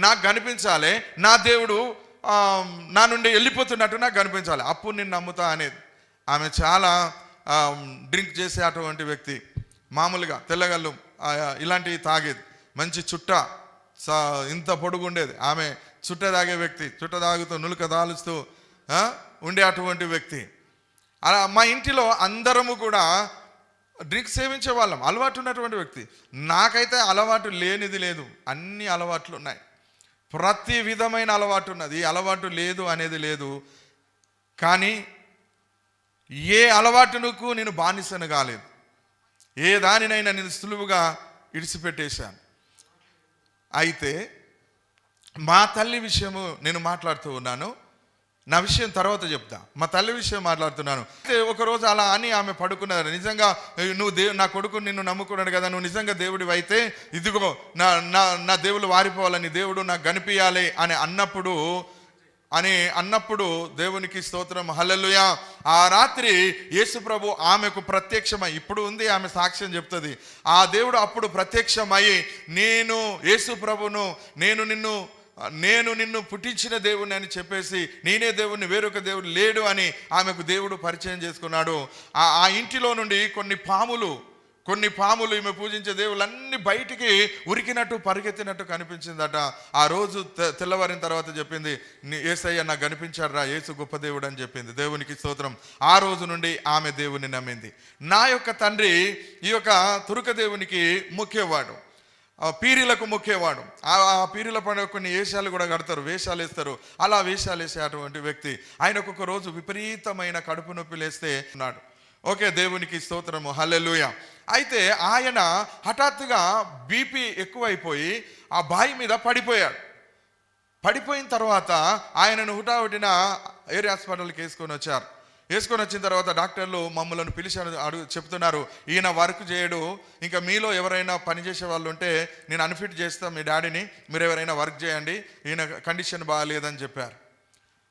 నాకు కనిపించాలి, నా దేవుడు నా నుండి వెళ్ళిపోతున్నట్టు నాకు కనిపించాలి, అప్పుడు నేను నమ్ముతా అనేది. ఆమె చాలా డ్రింక్ చేసే అటువంటి వ్యక్తి. మామూలుగా తెల్లగల్లు ఇలాంటివి తాగేది. మంచి చుట్ట ఇంత పొడుగుండేది. ఆమె చుట్ట తాగే వ్యక్తి, చుట్ట తాగుతూ నులుక దాలుస్తూ ఉండే అటువంటి వ్యక్తి. అలా మా ఇంటిలో అందరము కూడా డ్రింక్ సేవించే వాళ్ళం, అలవాటు ఉన్నటువంటి వ్యక్తి. నాకైతే అలవాటు లేనిది లేదు, అన్ని అలవాట్లు ఉన్నాయి, ప్రతి విధమైన అలవాటు ఉన్నది, అలవాటు లేదు అనేది లేదు. కానీ ఏ అలవాటునకు నేను బానిసను కాలేదు, ఏ దానినైనా నేను సులువుగా ఇడిచిపెట్టేశాను. అయితే మా తల్లి విషయము నేను మాట్లాడుతూ ఉన్నాను, నా విషయం తర్వాత చెప్తా. మా తల్లి విషయం మాట్లాడుతున్నాను. అయితే ఒకరోజు అలా అని ఆమె పడుకున్నారు. నిజంగా నువ్వు నా కొడుకు నిన్ను నమ్ముకున్నాడు కదా, నువ్వు నిజంగా దేవుడివి అయితే ఇదిగో నా దేవుళ్ళు వారిపోవాలని, దేవుడు నాకు కనిపించాలి అని అన్నప్పుడు దేవునికి స్తోత్రం, హల్లెలూయా. ఆ రాత్రి యేసు ప్రభు ఆమెకు ప్రత్యక్షమై, ఇప్పుడు ఉంది ఆమె సాక్ష్యం చెప్తుంది, ఆ దేవుడు అప్పుడు ప్రత్యక్షమై, నేను యేసు ప్రభును, నేను నిన్ను పుట్టించిన దేవుని అని చెప్పేసి, నేనే దేవుడిని, వేరొక దేవుడు లేడు అని ఆమెకు దేవుడు పరిచయం చేసుకున్నాడు. ఆ ఇంటిలో నుండి కొన్ని పాములు ఈమె పూజించే దేవుళ్ళన్నీ బయటికి ఉరికినట్టు పరిగెత్తినట్టు కనిపించిందట. ఆ రోజు తెల్లవారిన తర్వాత చెప్పింది, యేసయ్య నాకు కనిపించాడు రా, యేసు గొప్ప దేవుడు అని చెప్పింది. దేవునికి స్తోత్రం. ఆ రోజు నుండి ఆమె దేవుని నమ్మింది. నా యొక్క తండ్రి ఈ యొక్క తురుక దేవునికి ముఖ్యవాడు, పీరీలకు ముఖ్యవాడు. ఆ పీరీల పండుగ కొన్ని వేషాలు కూడా కడతారు, వేషాలు వేస్తారు. అలా వేషాలు వేసే అటువంటి వ్యక్తి. ఆయనకు ఒక రోజు విపరీతమైన కడుపు నొప్పి లేస్తే ఉన్నాడు. ఓకే, దేవునికి స్తోత్రము, హల్లెలూయా. అయితే ఆయన హఠాత్తుగా బీపీ ఎక్కువైపోయి ఆ బావి మీద పడిపోయాడు. పడిపోయిన తర్వాత ఆయనను హుటాహుటిన ఏరియా హాస్పిటల్కి వేసుకొని వచ్చిన తర్వాత డాక్టర్లు మమ్మల్ని పిలిచి చెప్తున్నారు, ఈయన వర్క్ చేయడు, ఇంకా మీలో ఎవరైనా పనిచేసే వాళ్ళు ఉంటే నేను అన్ఫిట్ చేస్తాను మీ డాడీని, మీరు ఎవరైనా వర్క్ చేయండి, ఈయన కండిషన్ బాగాలేదని చెప్పారు.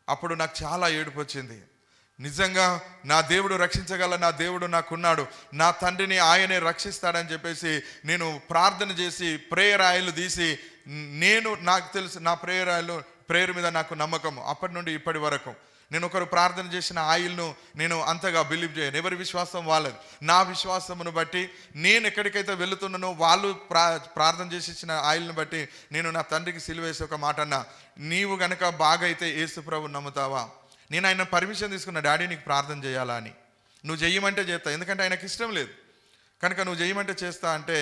అప్పుడు నాకు చాలా ఏడుపు వచ్చింది. నిజంగా నా దేవుడు రక్షించగల నా దేవుడు నాకున్నాడు, నా తండ్రిని ఆయనే రక్షిస్తాడని చెప్పేసి నేను ప్రార్థన చేసి ప్రేయర్ ఆయిల్ తీసి, నాకు తెలుసు నా ప్రేయర్ మీద నాకు నమ్మకం. అప్పటి నుండి ఇప్పటి వరకు నేను ఒకరు ప్రార్థన చేసిన ఆయిల్ను నేను అంతగా బిలీవ్ చేయను. ఎవరి విశ్వాసం వాళ్ళది. నా విశ్వాసమును బట్టి నేను ఎక్కడికైతే వెళుతున్నానో వాళ్ళు ప్రార్థన చేసి ఇచ్చిన ఆయిల్ని బట్టి నేను నా తండ్రికి సిలువేసి ఒక మాట అన్నా, నీవు గనక బాగా అయితే యేసు ప్రభు నమ్ముతావా? నేను ఆయన పర్మిషన్ తీసుకున్న, డాడీ నీకు ప్రార్థన చేయాలా అని. నువ్వు చెయ్యమంటే చేస్తా, ఎందుకంటే ఆయనకి ఇష్టం లేదు కనుక నువ్వు చెయ్యమంటే చేస్తా అంటే,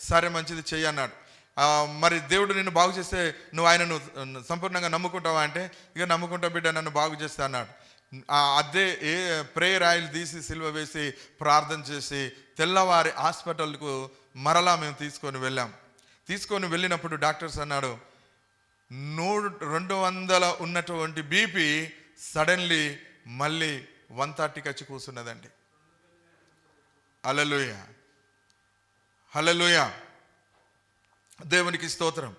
సరే మంచిది చెయ్యి అన్నాడు. మరి దేవుడు నిన్ను బాగు చేస్తే నువ్వు ఆయనను సంపూర్ణంగా నమ్ముకుంటావా అంటే, ఇక నమ్ముకుంటా బిడ్డ, నన్ను బాగు చేస్తా అన్నాడు. అదే ప్రేయర్ ఆయిల్ తీసి సిలువ వేసి ప్రార్థన చేసి తెల్లవారి హాస్పిటల్కు మరలా మేము తీసుకొని వెళ్ళినప్పుడు డాక్టర్స్ అన్నాడు, 200 ఉన్నటువంటి బీపీ సడన్లీ మళ్ళీ 130కి వచ్చి కూర్చున్నదండి. హల్లెలూయా, హల్లెలూయా, దేవునికి స్తోత్రం.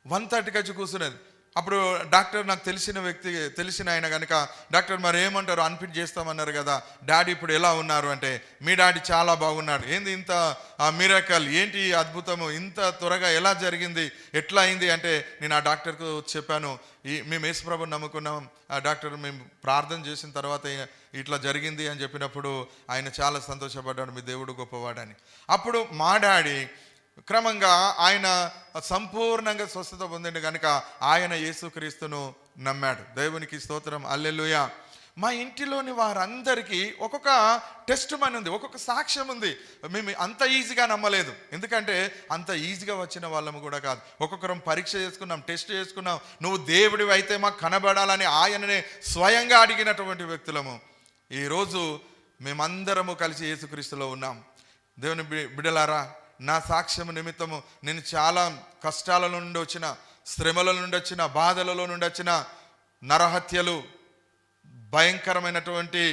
130కి వచ్చి కూర్చున్నది. అప్పుడు డాక్టర్, నాకు తెలిసిన ఆయన కనుక, డాక్టర్ మరి ఏమంటారు, అన్ఫిట్ చేస్తామన్నారు కదా, డాడీ ఇప్పుడు ఎలా ఉన్నారు అంటే, మీ డాడీ చాలా బాగున్నాడు. ఏంది ఇంత మిరకల్, ఏంటి అద్భుతము, ఇంత త్వరగా ఎలా జరిగింది, ఎట్లా అయింది అంటే, నేను ఆ డాక్టర్కు చెప్పాను, మేము యేసుప్రభుని నమ్ముకున్నాం, ఆ డాక్టర్ మేము ప్రార్థన చేసిన తర్వాత ఇట్లా జరిగింది అని చెప్పినప్పుడు ఆయన చాలా సంతోషపడ్డాడు, మీ దేవుడు గొప్పవాడని. అప్పుడు మా డాడీ క్రమంగా ఆయన సంపూర్ణంగా స్వస్థత పొందిండు కనుక ఆయన యేసుక్రీస్తును నమ్మాడు. దేవునికి స్తోత్రం, హల్లెలూయా. మా ఇంటిలోని వారందరికీ ఒక్కొక్క టెస్ట్ మని ఉంది, ఒక్కొక్క సాక్ష్యం ఉంది. మేము అంత ఈజీగా నమ్మలేదు, ఎందుకంటే అంత ఈజీగా వచ్చిన వాళ్ళము కూడా కాదు. ఒక్కొక్కరం పరీక్ష చేసుకున్నాం, టెస్ట్ చేసుకున్నాం. నువ్వు దేవుడివి అయితే మాకు కనబడాలని ఆయననే స్వయంగా అడిగినటువంటి వ్యక్తులము. ఈరోజు మేమందరము కలిసి యేసుక్రీస్తులో ఉన్నాం. దేవుని బిడ్డలారా, నా సాక్ష్యం నిమిత్తము నేను చాలా కష్టాల నుండి వచ్చిన, శ్రమల నుండి వచ్చిన, బాధలలో నుండి వచ్చిన, నరహత్యలు, భయంకరమైనటువంటి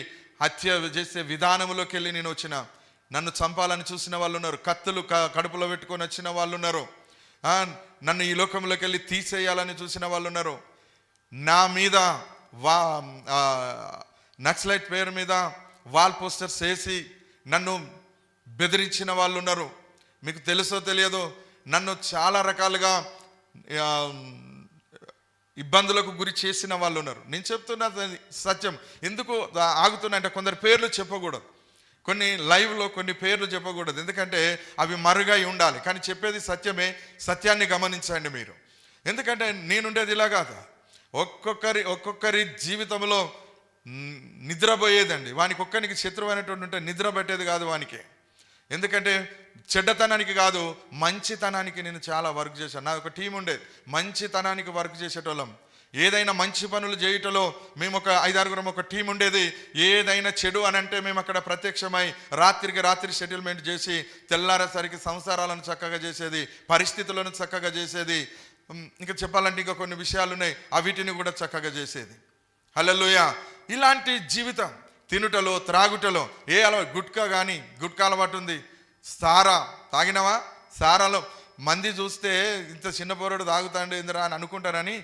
హత్య చేసే విధానంలోకి వెళ్ళి నేను వచ్చిన, నన్ను చంపాలని చూసిన వాళ్ళు ఉన్నారు, కత్తులు కడుపులో పెట్టుకొని వచ్చిన వాళ్ళు ఉన్నారు, నన్ను ఈ లోకంలోకి వెళ్ళి తీసేయాలని చూసిన వాళ్ళు ఉన్నారు, నా మీద నక్సలైట్ పేరు మీద వాల్ పోస్టర్స్ వేసి నన్ను బెదిరించిన వాళ్ళు ఉన్నారు. మీకు తెలుసో తెలియదో నన్ను చాలా రకాలుగా ఇబ్బందులకు గురి చేసిన వాళ్ళు ఉన్నారు. నేను చెప్తున్నా సత్యం. ఎందుకు ఆగుతున్నా అంటే కొందరు పేర్లు చెప్పకూడదు, కొన్ని లైవ్లో కొన్ని పేర్లు చెప్పకూడదు, ఎందుకంటే అవి మరుగై ఉండాలి. కానీ చెప్పేది సత్యమే. సత్యాన్ని గమనించండి మీరు. ఎందుకంటే నేనుండేది ఇలా కాదు. ఒక్కొక్కరి జీవితంలో నిద్రపోయేదండి. వానికి ఒక్కనికి శత్రువు అనేటువంటి ఉంటే నిద్ర పెట్టేది కాదు వానికి. ఎందుకంటే చెడ్డతనానికి కాదు, మంచితనానికి నేను చాలా వర్క్ చేశాను. నాకు ఒక టీం ఉండేది, మంచితనానికి వర్క్ చేసేటోళ్ళం. ఏదైనా మంచి పనులు చేయటంలో మేము ఒక 5-6 ఒక టీం ఉండేది. ఏదైనా చెడు అని అంటే మేము అక్కడ ప్రత్యక్షమై రాత్రికి రాత్రి సెటిల్మెంట్ చేసి తెల్లారేసరికి సంసారాలను చక్కగా చేసేది, పరిస్థితులను చక్కగా చేసేది. ఇంకా చెప్పాలంటే ఇంకా కొన్ని విషయాలు ఉన్నాయి, వీటిని కూడా చక్కగా చేసేది. హల్లెలూయా. ఇలాంటి జీవితం. తినుటలో త్రాగుటలో గుట్కా కానీ, గుట్కా అలవాటు ఉంది. సారా తాగినవా? సారాలో మంది చూస్తే ఇంత చిన్న పోరాడు తాగుతాండు ఇందిరా అని అనుకుంటారని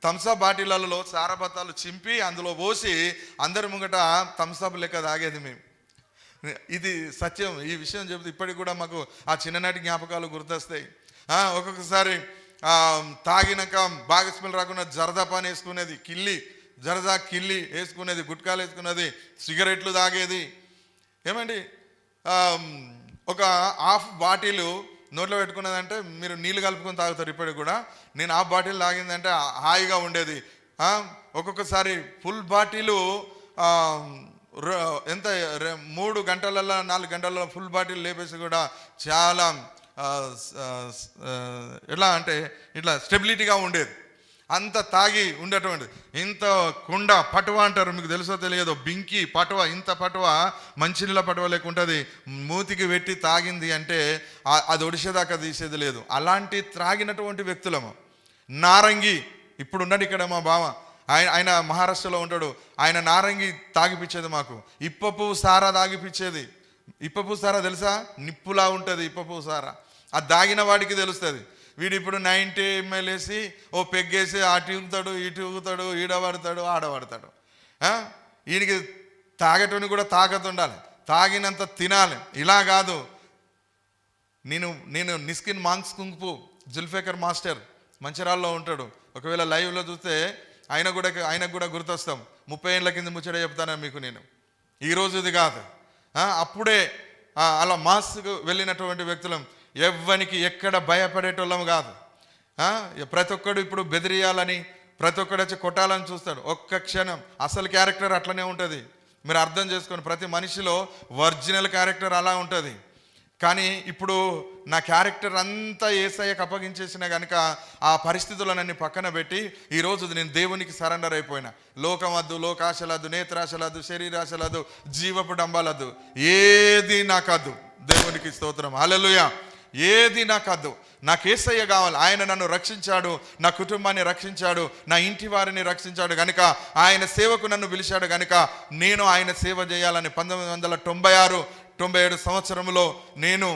థమ్సప్ బాటిళ్లలో సారా బత్తాలు చింపి అందులో పోసి అందరి ముంగట థమ్సప్ లెక్క తాగేది మేము. ఇది సత్యం. ఈ విషయం చెబితే ఇప్పటికి కూడా మాకు ఆ చిన్ననాటి జ్ఞాపకాలు గుర్తొస్తాయి. ఒక్కొక్కసారి తాగినాక బాగా స్మెల్ రాకుండా జరదా పాన్ వేసుకునేది, జరదా కిల్లి వేసుకునేది, గుట్కాలు వేసుకునేది, సిగరెట్లు తాగేది. ఏమండి, ఒక హాఫ్ బాటిల్ నోట్లో పెట్టుకున్నదంటే మీరు నీళ్ళు కలుపుకొని తాగుతారు ఇప్పటికి కూడా. నేను హాఫ్ బాటిల్ తాగిందంటే హాయిగా ఉండేది. ఒక్కొక్కసారి ఫుల్ బాటిలు ఎంత 3 గంటలలో 4 గంటలలో ఫుల్ బాటిల్ లేపేసి కూడా చాలా ఎలా అంటే ఇట్లా స్టెబిలిటీగా ఉండేది. అంత తాగి ఉండేటువంటి ఇంత కుండ పటువ అంటారు, మీకు తెలుసో తెలియదో, బింకి పటువ, ఇంత పటువ మంచినీళ్ళ పటువ లేకుంటుంది. మూతికి పెట్టి తాగింది అంటే అది ఒడిసేదాకా తీసేది లేదు. అలాంటి త్రాగినటువంటి వ్యక్తులము. నారంగి ఇప్పుడు ఉన్నాడు ఇక్కడ మా బావ, ఆయన మహారాష్ట్రలో ఉంటాడు. ఆయన నారంగి తాగిపించేది మాకు. ఇప్పపు సారా తాగిపించేది. ఇప్పపు సారా తెలుసా? నిప్పులా ఉంటుంది ఇప్పపు సారా. అది తాగిన వాడికి తెలుస్తుంది. వీడు ఇప్పుడు 90 ml వేసి ఓ పెగ్గేసి అటు ఊగుతాడు, ఇటు ఊగుతాడు, ఈడబడతాడు, ఆడబడతాడు. వీడికి తాగటోని కూడా తాగత ఉండాలి, తాగినంత తినాలి. ఇలా కాదు. నేను నిస్కిన్ మాంగ్స్ కుంగ్పు జుల్ఫేకర్ మాస్టర్ మంచిరాల్లో ఉంటాడు. ఒకవేళ లైవ్లో చూస్తే ఆయనకు కూడా గుర్తొస్తాం. 30 ఏళ్ళ కింద ముచ్చట చెప్తాను మీకు నేను. ఈరోజు ఇది కాదు. అప్పుడే అలా మాస్కు వెళ్ళినటువంటి వ్యక్తులం. ఎవ్వనికి ఎక్కడ భయపడేటోళ్ళం కాదు. ప్రతి ఒక్కడు ఇప్పుడు బెదిరియాలని, ప్రతి ఒక్కడు వచ్చి కొట్టాలని చూస్తాడు. ఒక్క క్షణం అసలు క్యారెక్టర్ అట్లనే ఉంటుంది. మీరు అర్థం చేసుకోండి, ప్రతి మనిషిలో ఒరిజినల్ క్యారెక్టర్ అలా ఉంటుంది. కానీ ఇప్పుడు నా క్యారెక్టర్ అంతా యేసయ్యకు అప్పగించేసినా కనుక ఆ పరిస్థితులనన్నీ పక్కన పెట్టి ఈరోజు నేను దేవునికి సరెండర్ అయిపోయినా. లోకం వద్దు, లోకాశలద్దు, నేత్రాశలద్దు, శరీరాశలద్దు, జీవపు డంబాలద్దు, ఏది నాకద్దు. దేవునికి స్తోత్రం. హల్లెలూయా. ఏది నాకద్దు. నాకు యేసయ్య కావాలి. ఆయన నన్ను రక్షించాడు, నా కుటుంబాన్ని రక్షించాడు, నా ఇంటి వారిని రక్షించాడు కనుక, ఆయన సేవకు నన్ను పిలిచాడు కనుక నేను ఆయన సేవ చేయాలని 1996-97 సంవత్సరంలో నేను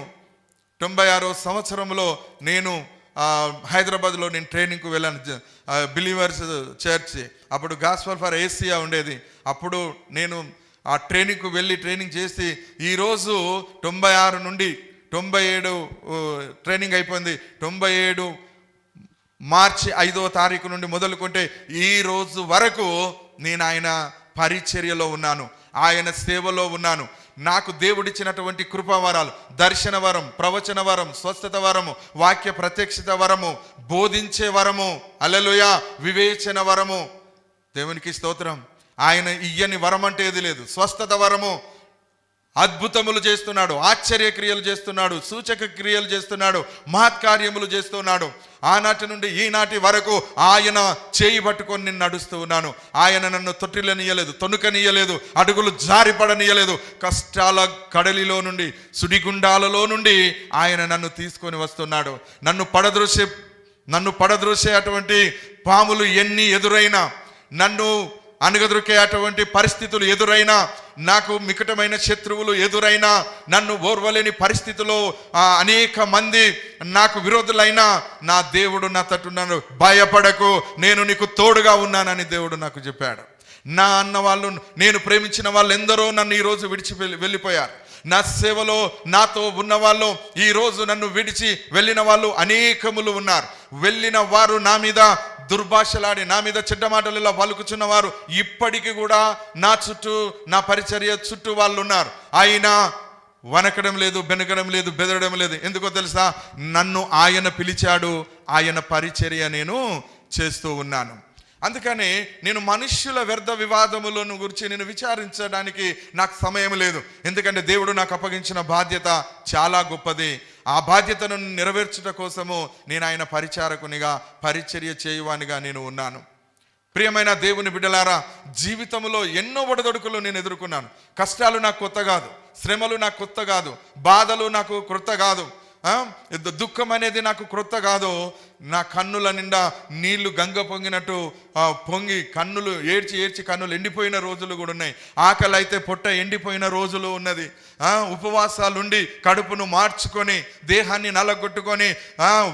96వ సంవత్సరంలో నేను హైదరాబాద్లో నేను ట్రైనింగ్కు వెళ్ళాను. బిలీవర్స్ చర్చ్, అప్పుడు గాస్పల్ ఫర్ ఏసియా ఉండేది. అప్పుడు నేను ఆ ట్రైనింగ్కు వెళ్ళి ట్రైనింగ్ చేసి ఈరోజు 96 నుండి 97 ట్రైనింగ్ అయిపోయింది. 97 మార్చి 5వ తారీఖు నుండి మొదలుకుంటే ఈ రోజు వరకు నేను ఆయన పరిచర్యలో ఉన్నాను, ఆయన సేవలో ఉన్నాను. నాకు దేవుడిచ్చినటువంటి కృపావరాలు, దర్శన వరం, ప్రవచన వరం, స్వస్థత వరము, వాక్య ప్రత్యక్షత వరము, బోధించే వరము, హల్లెలూయా, వివేచన వరము. దేవునికి స్తోత్రం. ఆయన ఇయ్యని వరం అంటే ఏది లేదు. స్వస్థత వరము, అద్భుతములు చేస్తున్నాడు, ఆశ్చర్య క్రియలు చేస్తున్నాడు, సూచక క్రియలు చేస్తున్నాడు, మహత్కార్యములు చేస్తున్నాడు. ఆనాటి నుండి ఈనాటి వరకు ఆయన చేయి పట్టుకొని నేను నడుస్తూ ఉన్నాను. ఆయన నన్ను తొట్టిలనియలేదు, తొనుకనియలేదు, అడుగులు జారిపడనియలేదు. కష్టాల కడలిలో నుండి, సుడిగుండాలలో నుండి ఆయన నన్ను తీసుకొని వస్తున్నాడు. నన్ను పడద్రోసే అటువంటి పాములు ఎన్ని ఎదురైనా, నన్ను అణగదొరికే అటువంటి పరిస్థితులు ఎదురైనా, నాకు మికటమైన శత్రువులు ఎదురైనా, నన్ను ఓర్వలేని పరిస్థితిలో అనేక మంది నాకు విరోధులైనా నా దేవుడు నా తట్టున్నాను, భయపడకు, నేను నీకు తోడుగా ఉన్నానని దేవుడు నాకు చెప్పాడు. నా అన్న వాళ్ళు, నేను ప్రేమించిన వాళ్ళు ఎందరో నన్ను ఈరోజు విడిచి వెళ్ళిపోయారు. నా సేవలో నాతో ఉన్నవాళ్ళు ఈరోజు నన్ను విడిచి వెళ్ళిన వాళ్ళు అనేకములు ఉన్నారు. వెళ్ళిన వారు నా మీద దుర్భాషలాడి, నా మీద చెడ్డ మాటలు ఇలా పలుకుచున్న వారు ఇప్పటికీ కూడా నా చుట్టూ, నా పరిచర్య చుట్టూ వాళ్ళు ఉన్నారు. అయినా వనకడం లేదు, బెనకడం లేదు, బెదరడం లేదు. ఎందుకో తెలుసా? నన్ను ఆయన పిలిచాడు, ఆయన పరిచర్య నేను చేస్తూ ఉన్నాను. అందుకని నేను మనుష్యుల వ్యర్థ వివాదములను గురించి నేను విచారించడానికి నాకు సమయం లేదు. ఎందుకంటే దేవుడు నాకు అప్పగించిన బాధ్యత చాలా గొప్పది. ఆ బాధ్యతను నెరవేర్చుట కోసము నేను ఆయన పరిచారకునిగా, పరిచర్య చేయువానిగా నేను ఉన్నాను. ప్రియమైన దేవుని బిడ్డలారా, జీవితంలో ఎన్నో ఒడదొడుకులు నేను ఎదుర్కొన్నాను. కష్టాలు నాకు కొత్త కాదు, శ్రమలు నాకు కొత్త కాదు, బాధలు నాకు క్రొత్త కాదు, దుఃఖం అనేది నాకు క్రొత్త కాదు. నా కన్నుల నిండా నీళ్లు గంగ పొంగినట్టు పొంగి కన్నులు ఏడ్చి ఏడ్చి కన్నులు ఎండిపోయిన రోజులు కూడా ఉన్నాయి. ఆకలి అయితే పొట్ట ఎండిపోయిన రోజులు ఉన్నది. ఉపవాసాలుండి కడుపును మార్చుకొని దేహాన్ని నలగొట్టుకొని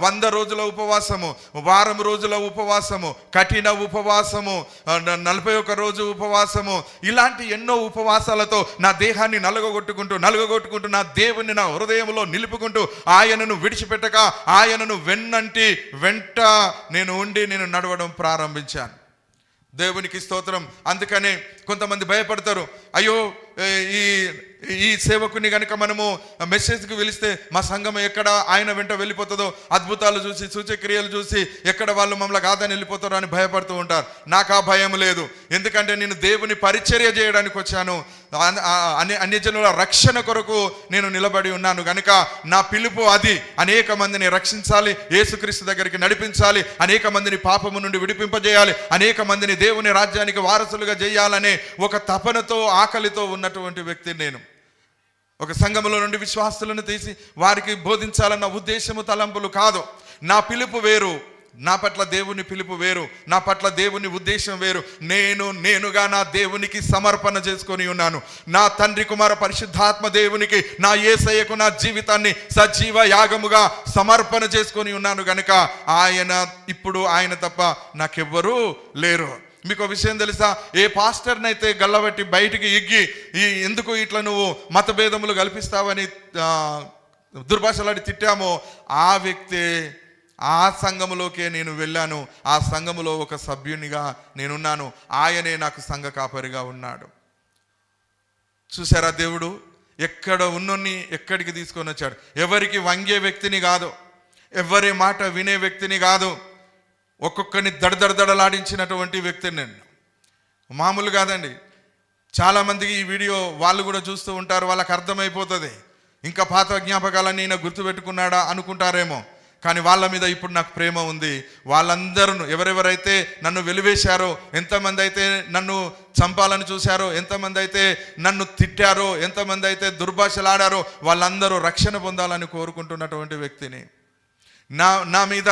100 రోజుల ఉపవాసము, వారం రోజుల ఉపవాసము, కఠిన ఉపవాసము, 41 రోజు ఉపవాసము, ఇలాంటి ఎన్నో ఉపవాసాలతో నా దేహాన్ని నలగొట్టుకుంటూ నా దేవుని నా హృదయంలో నిలుపుకుంటూ ఆయనను విడిచిపెట్టక ఆయనను వెంట నేను నడవడం ప్రారంభించాను. దేవునికి స్తోత్రం. అందుకనే కొంతమంది భయపడతారు, అయ్యో ఈ సేవకుని కనుక మనము మెసేజ్కి పిలిస్తే మా సంఘం ఎక్కడ ఆయన వెంట వెళ్ళిపోతుందో, అద్భుతాలు చూసి సూచక్రియలు చూసి ఎక్కడ వాళ్ళు మమ్మల్ని కాదని వెళ్ళిపోతారో అని భయపడుతూ ఉంటారు. నాకు ఆ భయం లేదు. ఎందుకంటే నేను దేవుని పరిచర్య చేయడానికి వచ్చాను. అన్యజనుల రక్షణ కొరకు నేను నిలబడి ఉన్నాను కనుక నా పిలుపు అది. అనేక మందిని రక్షించాలి, యేసుక్రీస్తు దగ్గరికి నడిపించాలి, అనేక మందిని పాపము నుండి విడిపింపజేయాలి, అనేక మందిని దేవుని రాజ్యానికి వారసులుగా చేయాలనే ఒక తపనతో, ఆకలితో ఉన్నటువంటి వ్యక్తిని నేను. ఒక సంఘములో నుండి విశ్వాసులను తీసి వారికి బోధించాలన్న ఉద్దేశము, తలంపులు కాదు. నా పిలుపు వేరు, నా పట్ల దేవుని పిలుపు వేరు, నా పట్ల దేవుని ఉద్దేశం వేరు. నేనుగా నా దేవునికి సమర్పణ చేసుకొని ఉన్నాను. నా తండ్రి కుమార పరిశుద్ధాత్మ దేవునికి, నా యేసయ్యకు నా జీవితాన్ని సజీవ యాగముగా సమర్పణ చేసుకొని ఉన్నాను కనుక ఆయన తప్ప నాకెవ్వరూ లేరు. మీకు విషయం తెలుసా? ఏ పాస్టర్ని అయితే గల్లబట్టి బయటికి ఎగ్గి ఎందుకు ఇట్లా నువ్వు మతభేదములు కల్పిస్తావని దుర్భాషలాడి తిట్టామో ఆ వ్యక్తే, ఆ సంఘములోకే నేను వెళ్ళాను. ఆ సంఘములో ఒక సభ్యునిగా నేనున్నాను. ఆయనే నాకు సంఘ కాపరిగా ఉన్నాడు. చూసారా? దేవుడు ఎక్కడ ఉన్నోన్ని ఎక్కడికి తీసుకొని వచ్చాడు. ఎవరికి వంగే వ్యక్తిని కాదు, ఎవరి మాట వినే వ్యక్తిని కాదు, ఒక్కొక్కరిని దడదడలాడించినటువంటి వ్యక్తిని నేను. మామూలు కాదండి. చాలామందికి ఈ వీడియో వాళ్ళు కూడా చూస్తూ ఉంటారు, వాళ్ళకి అర్థమైపోతుంది. ఇంకా పాత జ్ఞాపకాలన్నీ ఈయన గుర్తుపెట్టుకున్నాడా అనుకుంటారేమో, కానీ వాళ్ళ మీద ఇప్పుడు నాకు ప్రేమ ఉంది. వాళ్ళందరూ ఎవరెవరైతే నన్ను వెలివేశారో, ఎంతమంది అయితే నన్ను చంపాలని చూశారో, ఎంతమంది అయితే నన్ను తిట్టారో, ఎంతమంది అయితే దుర్భాషలాడారో, వాళ్ళందరూ రక్షణ పొందాలని కోరుకుంటున్నటువంటి వ్యక్తిని. నా మీద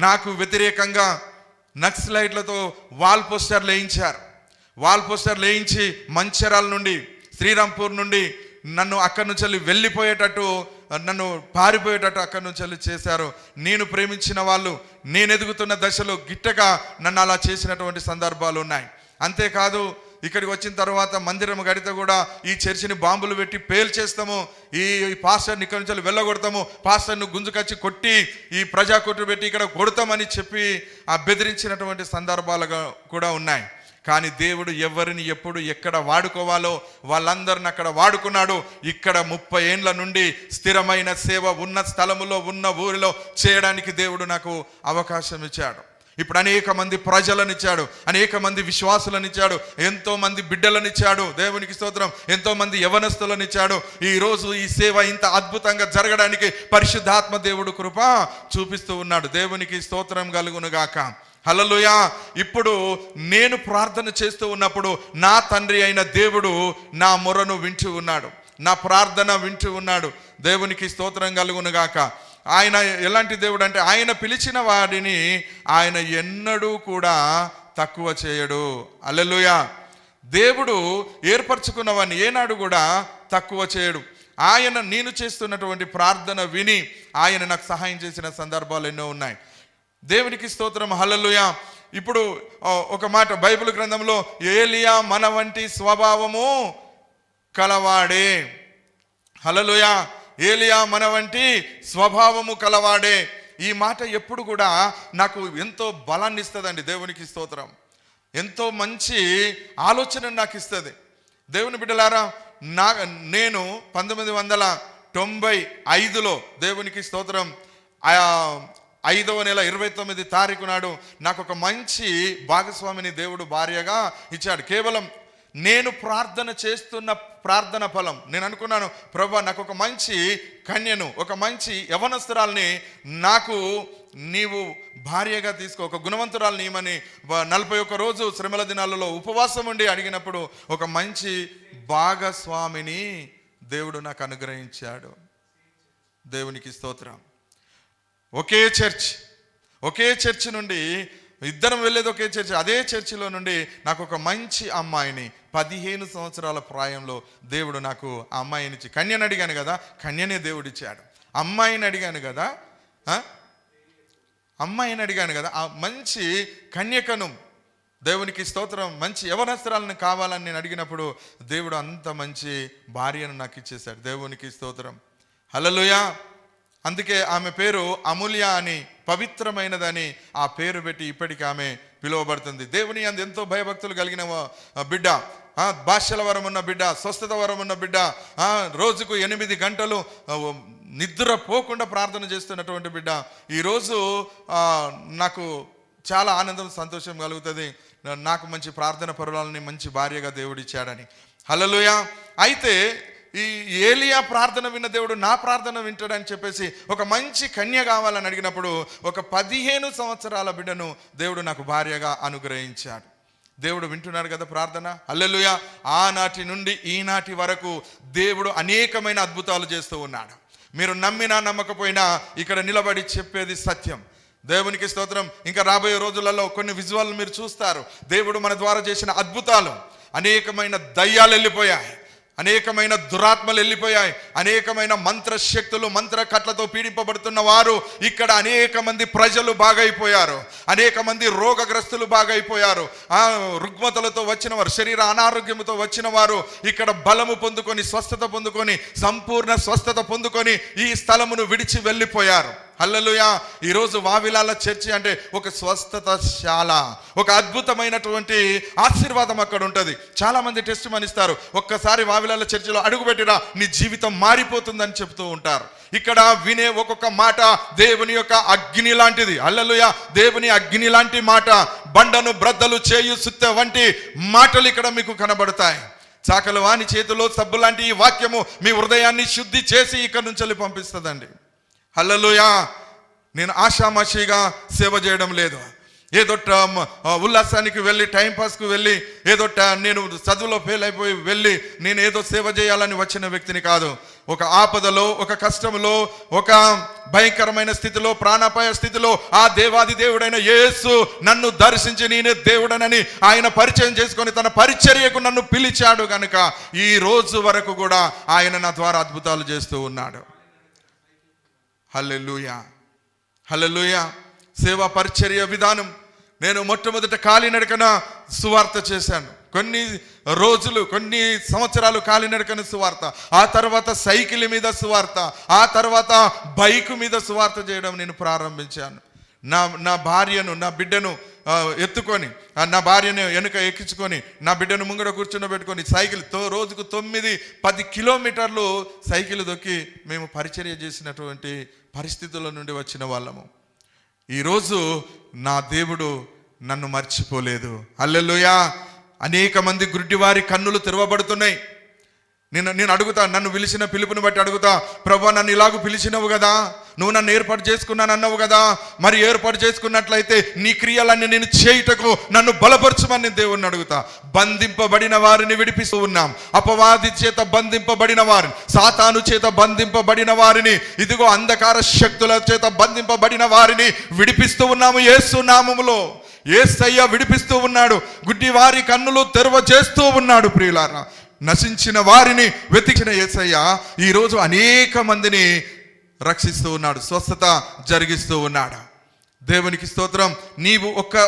నాకు వ్యతిరేకంగా నక్సలైట్లతో వాల్ పోస్టర్లు వేయించారు. వాల్ పోస్టర్లు వేయించి మంచిర్యాల నుండి, శ్రీరాంపూర్ నుండి నన్ను అక్కడి నుంచి వెళ్ళిపోయేటట్టు, నన్ను పారిపోయేటట్టు అక్కడి నుంచి చేశారు. నేను ప్రేమించిన వాళ్ళు, నేను ఎదుగుతున్న దశలో గిట్టగా నన్ను అలా చేసినటువంటి సందర్భాలు ఉన్నాయి. అంతేకాదు, ఇక్కడికి వచ్చిన తర్వాత మందిరం గడితే కూడా ఈ చర్చిని బాంబులు పెట్టి పేల్చేస్తాము, ఈ పాస్టర్ని ఇక్కడి నుంచి వెళ్ళగొడతాము, పాస్టర్ను గుంజుకొచ్చి కొట్టి ఈ ప్రజా కొట్టు పెట్టి ఇక్కడ కొడతామని చెప్పి బెదిరించినటువంటి సందర్భాలు కూడా ఉన్నాయి. కానీ దేవుడు ఎవరిని ఎప్పుడు ఎక్కడ వాడుకోవాలో వాళ్ళందరిని అక్కడ వాడుకున్నాడు. ఇక్కడ 30 ఏండ్ల నుండి స్థిరమైన సేవ ఉన్న స్థలములో, ఉన్న ఊరిలో చేయడానికి దేవుడు నాకు అవకాశం ఇచ్చాడు. ఇప్పుడు అనేక మంది ప్రజలనిచ్చాడు, అనేక మంది విశ్వాసులనిచ్చాడు, ఎంతో మంది బిడ్డలనిచ్చాడు. దేవునికి స్తోత్రం. ఎంతో మంది యవనస్తులనిచ్చాడు. ఈరోజు ఈ సేవ ఇంత అద్భుతంగా జరగడానికి పరిశుద్ధాత్మ దేవుడు కృప చూపిస్తూ ఉన్నాడు. దేవునికి స్తోత్రం కలుగునుగాక. హల్లెలూయా. ఇప్పుడు నేను ప్రార్థన చేస్తూ ఉన్నప్పుడు నా తండ్రి అయిన దేవుడు నా మొరను వింటూ ఉన్నాడు, నా ప్రార్థన వింటూ ఉన్నాడు. దేవునికి స్తోత్రం కలుగునుగాక. ఆయన ఎలాంటి దేవుడు అంటే, ఆయన పిలిచిన వాడిని ఆయన ఎన్నడూ కూడా తక్కువ చేయడు. హల్లెలూయా. దేవుడు ఏర్పరచుకున్నవాన్ని ఏనాడు కూడా తక్కువ చేయడు. ఆయన నేను చేస్తున్నటువంటి ప్రార్థన విని ఆయన నాకు సహాయం చేసిన సందర్భాలు ఎన్నో ఉన్నాయి. దేవునికి స్తోత్రం, హల్లెలూయా. ఇప్పుడు ఒక మాట బైబిల్ గ్రంథంలో, ఏలియా మన వంటి స్వభావము కలవాడే. హల్లెలూయా. ఏలియా మన వంటి స్వభావము కలవాడే. ఈ మాట ఎప్పుడు కూడా నాకు ఎంతో బలాన్ని ఇస్తుందండి. దేవునికి స్తోత్రం. ఎంతో మంచి ఆలోచన నాకు ఇస్తుంది. దేవుని బిడ్డలారా, నేను 1995లో దేవునికి స్తోత్రం 5వ నెల 29 తారీఖు నాడు నాకు ఒక మంచి భాగస్వామిని దేవుడు భార్యగా ఇచ్చాడు. కేవలం నేను ప్రార్థన చేస్తున్న ప్రార్థన ఫలం. నేను అనుకున్నాను, ప్రభువా నాకు ఒక మంచి కన్యను, ఒక మంచి యవనస్తురాల్ని నాకు నీవు భార్యగా తీసుకో, ఒక గుణవంతురాలు నీమని 41 రోజు శ్రమల దినాలలో ఉపవాసం ఉండి అడిగినప్పుడు ఒక మంచి భాగస్వామిని దేవుడు నాకు అనుగ్రహించాడు. దేవునికి స్తోత్రం. ఒకే చర్చ్ నుండి ఇద్దరం వెళ్ళేది ఒకే చర్చ్. అదే చర్చిలో నుండి నాకు ఒక మంచి అమ్మాయిని 15 సంవత్సరాల ప్రాయంలో దేవుడు నాకు ఆ అమ్మాయినిచ్చి, కన్యను అడిగాను కదా, కన్యనే దేవుడిచ్చాడు. అమ్మాయిని అడిగాను కదా, ఆ మంచి కన్యకను, దేవునికి స్తోత్రం, మంచి యవనస్త్రాలను కావాలని నేను అడిగినప్పుడు దేవుడు అంత మంచి భార్యను నాకు ఇచ్చేశాడు. దేవునికి స్తోత్రం, హల్లెలూయా. అందుకే ఆమె పేరు అమూల్య అని, పవిత్రమైనదని ఆ పేరు పెట్టి ఇప్పటికీ ఆమె పిలువబడుతుంది. దేవుని అందు ఎంతో భయభక్తులు కలిగిన బిడ్డ, భాషల వరం ఉన్న బిడ్డ, స్వస్థత వరం ఉన్న బిడ్డ, రోజుకు 8 గంటలు నిద్ర పోకుండా ప్రార్థన చేస్తున్నటువంటి బిడ్డ. ఈరోజు నాకు చాలా ఆనందం, సంతోషం కలుగుతుంది. నాకు మంచి ప్రార్థన పరురాలని మంచి భార్యగా దేవుడిచ్చాడని. హల్లెలూయా. అయితే ఈ ఏలియా ప్రార్థన విన్న దేవుడు నా ప్రార్థన వింటాడని చెప్పేసి ఒక మంచి కన్య కావాలని అడిగినప్పుడు ఒక 15 సంవత్సరాల బిడ్డను దేవుడు నాకు భార్యగా అనుగ్రహించాడు. దేవుడు వింటున్నాడు కదా ప్రార్థన. హల్లెలూయా. ఆనాటి నుండి ఈనాటి వరకు దేవుడు అనేకమైన అద్భుతాలు చేస్తూ ఉన్నాడు. మీరు నమ్మినా నమ్మకపోయినా ఇక్కడ నిలబడి చెప్పేది సత్యం. దేవునికి స్తోత్రం. ఇంకా రాబోయే రోజులలో కొన్ని విజువల్ మీరు చూస్తారు. దేవుడు మన ద్వారా చేసిన అద్భుతాలు. అనేకమైన దయ్యాలు వెళ్ళిపోయాయి, అనేకమైన దురాత్మలు వెళ్ళిపోయాయి, అనేకమైన మంత్రశక్తులు, మంత్ర కట్లతో పీడింపబడుతున్న వారు ఇక్కడ అనేక మంది ప్రజలు బాగైపోయారు, అనేక మంది రోగగ్రస్తులు బాగైపోయారు. రుగ్మతలతో వచ్చిన వారు, శరీర అనారోగ్యంతో వచ్చిన వారు ఇక్కడ బలము పొందుకొని, స్వస్థత పొందుకొని, సంపూర్ణ స్వస్థత పొందుకొని ఈ స్థలమును విడిచి వెళ్ళిపోయారు. హల్లెలూయా. ఈరోజు వావిలాల చర్చి అంటే ఒక స్వస్థతశాల, ఒక అద్భుతమైనటువంటి ఆశీర్వాదం అక్కడ ఉంటుంది. చాలా మంది టెస్ట్ మనిస్తారు, ఒక్కసారి వావిలాల చర్చిలో అడుగుపెట్టినా నీ జీవితం మారిపోతుందని చెప్తూ ఉంటారు. ఇక్కడ వినే ఒక్కొక్క మాట దేవుని యొక్క అగ్ని లాంటిది. హల్లెలూయా. దేవుని అగ్ని లాంటి మాట, బండను బ్రద్దలు చేయు సుత్తె వంటి మాటలు ఇక్కడ మీకు కనబడతాయి. చాకల వాని చేతిలో సబ్బు లాంటి ఈ వాక్యము మీ హృదయాన్ని శుద్ధి చేసి ఇక్కడ నుంచి పంపిస్తుందండి. హల్లెలూయా. నేను ఆషామాషిగా సేవ చేయడం లేదు. ఏదో ఉల్లాసానికి వెళ్ళి, టైంపాస్కు వెళ్ళి, ఏదో నేను చదువులో ఫెయిల్ అయిపోయి వెళ్ళి నేను ఏదో సేవ చేయాలని వచ్చిన వ్యక్తిని కాదు. ఒక ఆపదలో, ఒక కష్టంలో, ఒక భయంకరమైన స్థితిలో, ప్రాణాపాయ స్థితిలో ఆ దేవాది దేవుడైన యేసు నన్ను దర్శించి నేనే దేవుడనని ఆయన పరిచయం చేసుకొని తన పరిచర్యకు నన్ను పిలిచాడు కనుక ఈ రోజు వరకు కూడా ఆయన నా ద్వారా అద్భుతాలు చేస్తూ ఉన్నాడు. హల్లెలూయా. హల్లెలూయా. సేవా పరిచర్య విధానం. నేను మొట్టమొదట కాలినడకన సువార్త చేశాను. కొన్ని రోజులు, కొన్ని సంవత్సరాలు కాలినడకన సువార్త, ఆ తర్వాత సైకిల్ మీద సువార్త, ఆ తర్వాత బైక్ మీద సువార్త చేయడం నేను ప్రారంభించాను. నా భార్యను, నా బిడ్డను ఎత్తుకొని, నా భార్యను వెనుక ఎక్కించుకొని, నా బిడ్డను ముంగడ కూర్చుండబెట్టుకొని సైకిల్ రోజుకు 9-10 కిలోమీటర్లు సైకిల్ దొక్కి మేము పరిచర్య చేసినటువంటి పరిస్థితుల నుండి వచ్చిన వాళ్ళము. ఈరోజు నా దేవుడు నన్ను మర్చిపోలేదు. హల్లెలూయా. అనేక మంది గుడ్డివారి కన్నులు తెరవబడుతున్నాయి. నేను అడుగుతా, నన్ను పిలిచిన పిలుపుని బట్టి అడుగుతా, ప్రభువా నన్ను ఇలాగూ పిలిచినవు కదా, నువ్వు నన్ను ఏర్పాటు చేసుకున్నాను అన్నావు కదా, మరి ఏర్పాటు చేసుకున్నట్లయితే నీ క్రియలన్నీ నేను చేయుటకు నన్ను బలపరచమని దేవుణ్ణి అడుగుతా. బంధింపబడిన వారిని విడిపిస్తూ ఉన్నాం. అపవాది చేత బంధింపబడిన వారిని, సాతాను చేత బంధింపబడిన వారిని, ఇదిగో అంధకార శక్తుల చేత బంధింపబడిన వారిని విడిపిస్తూ ఉన్నాము యేసు నామములో. యేసయ్య విడిపిస్తూ ఉన్నాడు. గుడ్డి వారి కన్నులు తెరవ చేస్తూ ఉన్నాడు. ప్రియులారా, నశించిన వారిని వెతికిన యేసయ్య ఈరోజు అనేక మందిని రక్షిస్తూ ఉన్నాడు, స్వస్థత జరిగిస్తూ ఉన్నాడు. దేవునికి స్తోత్రం. నీవు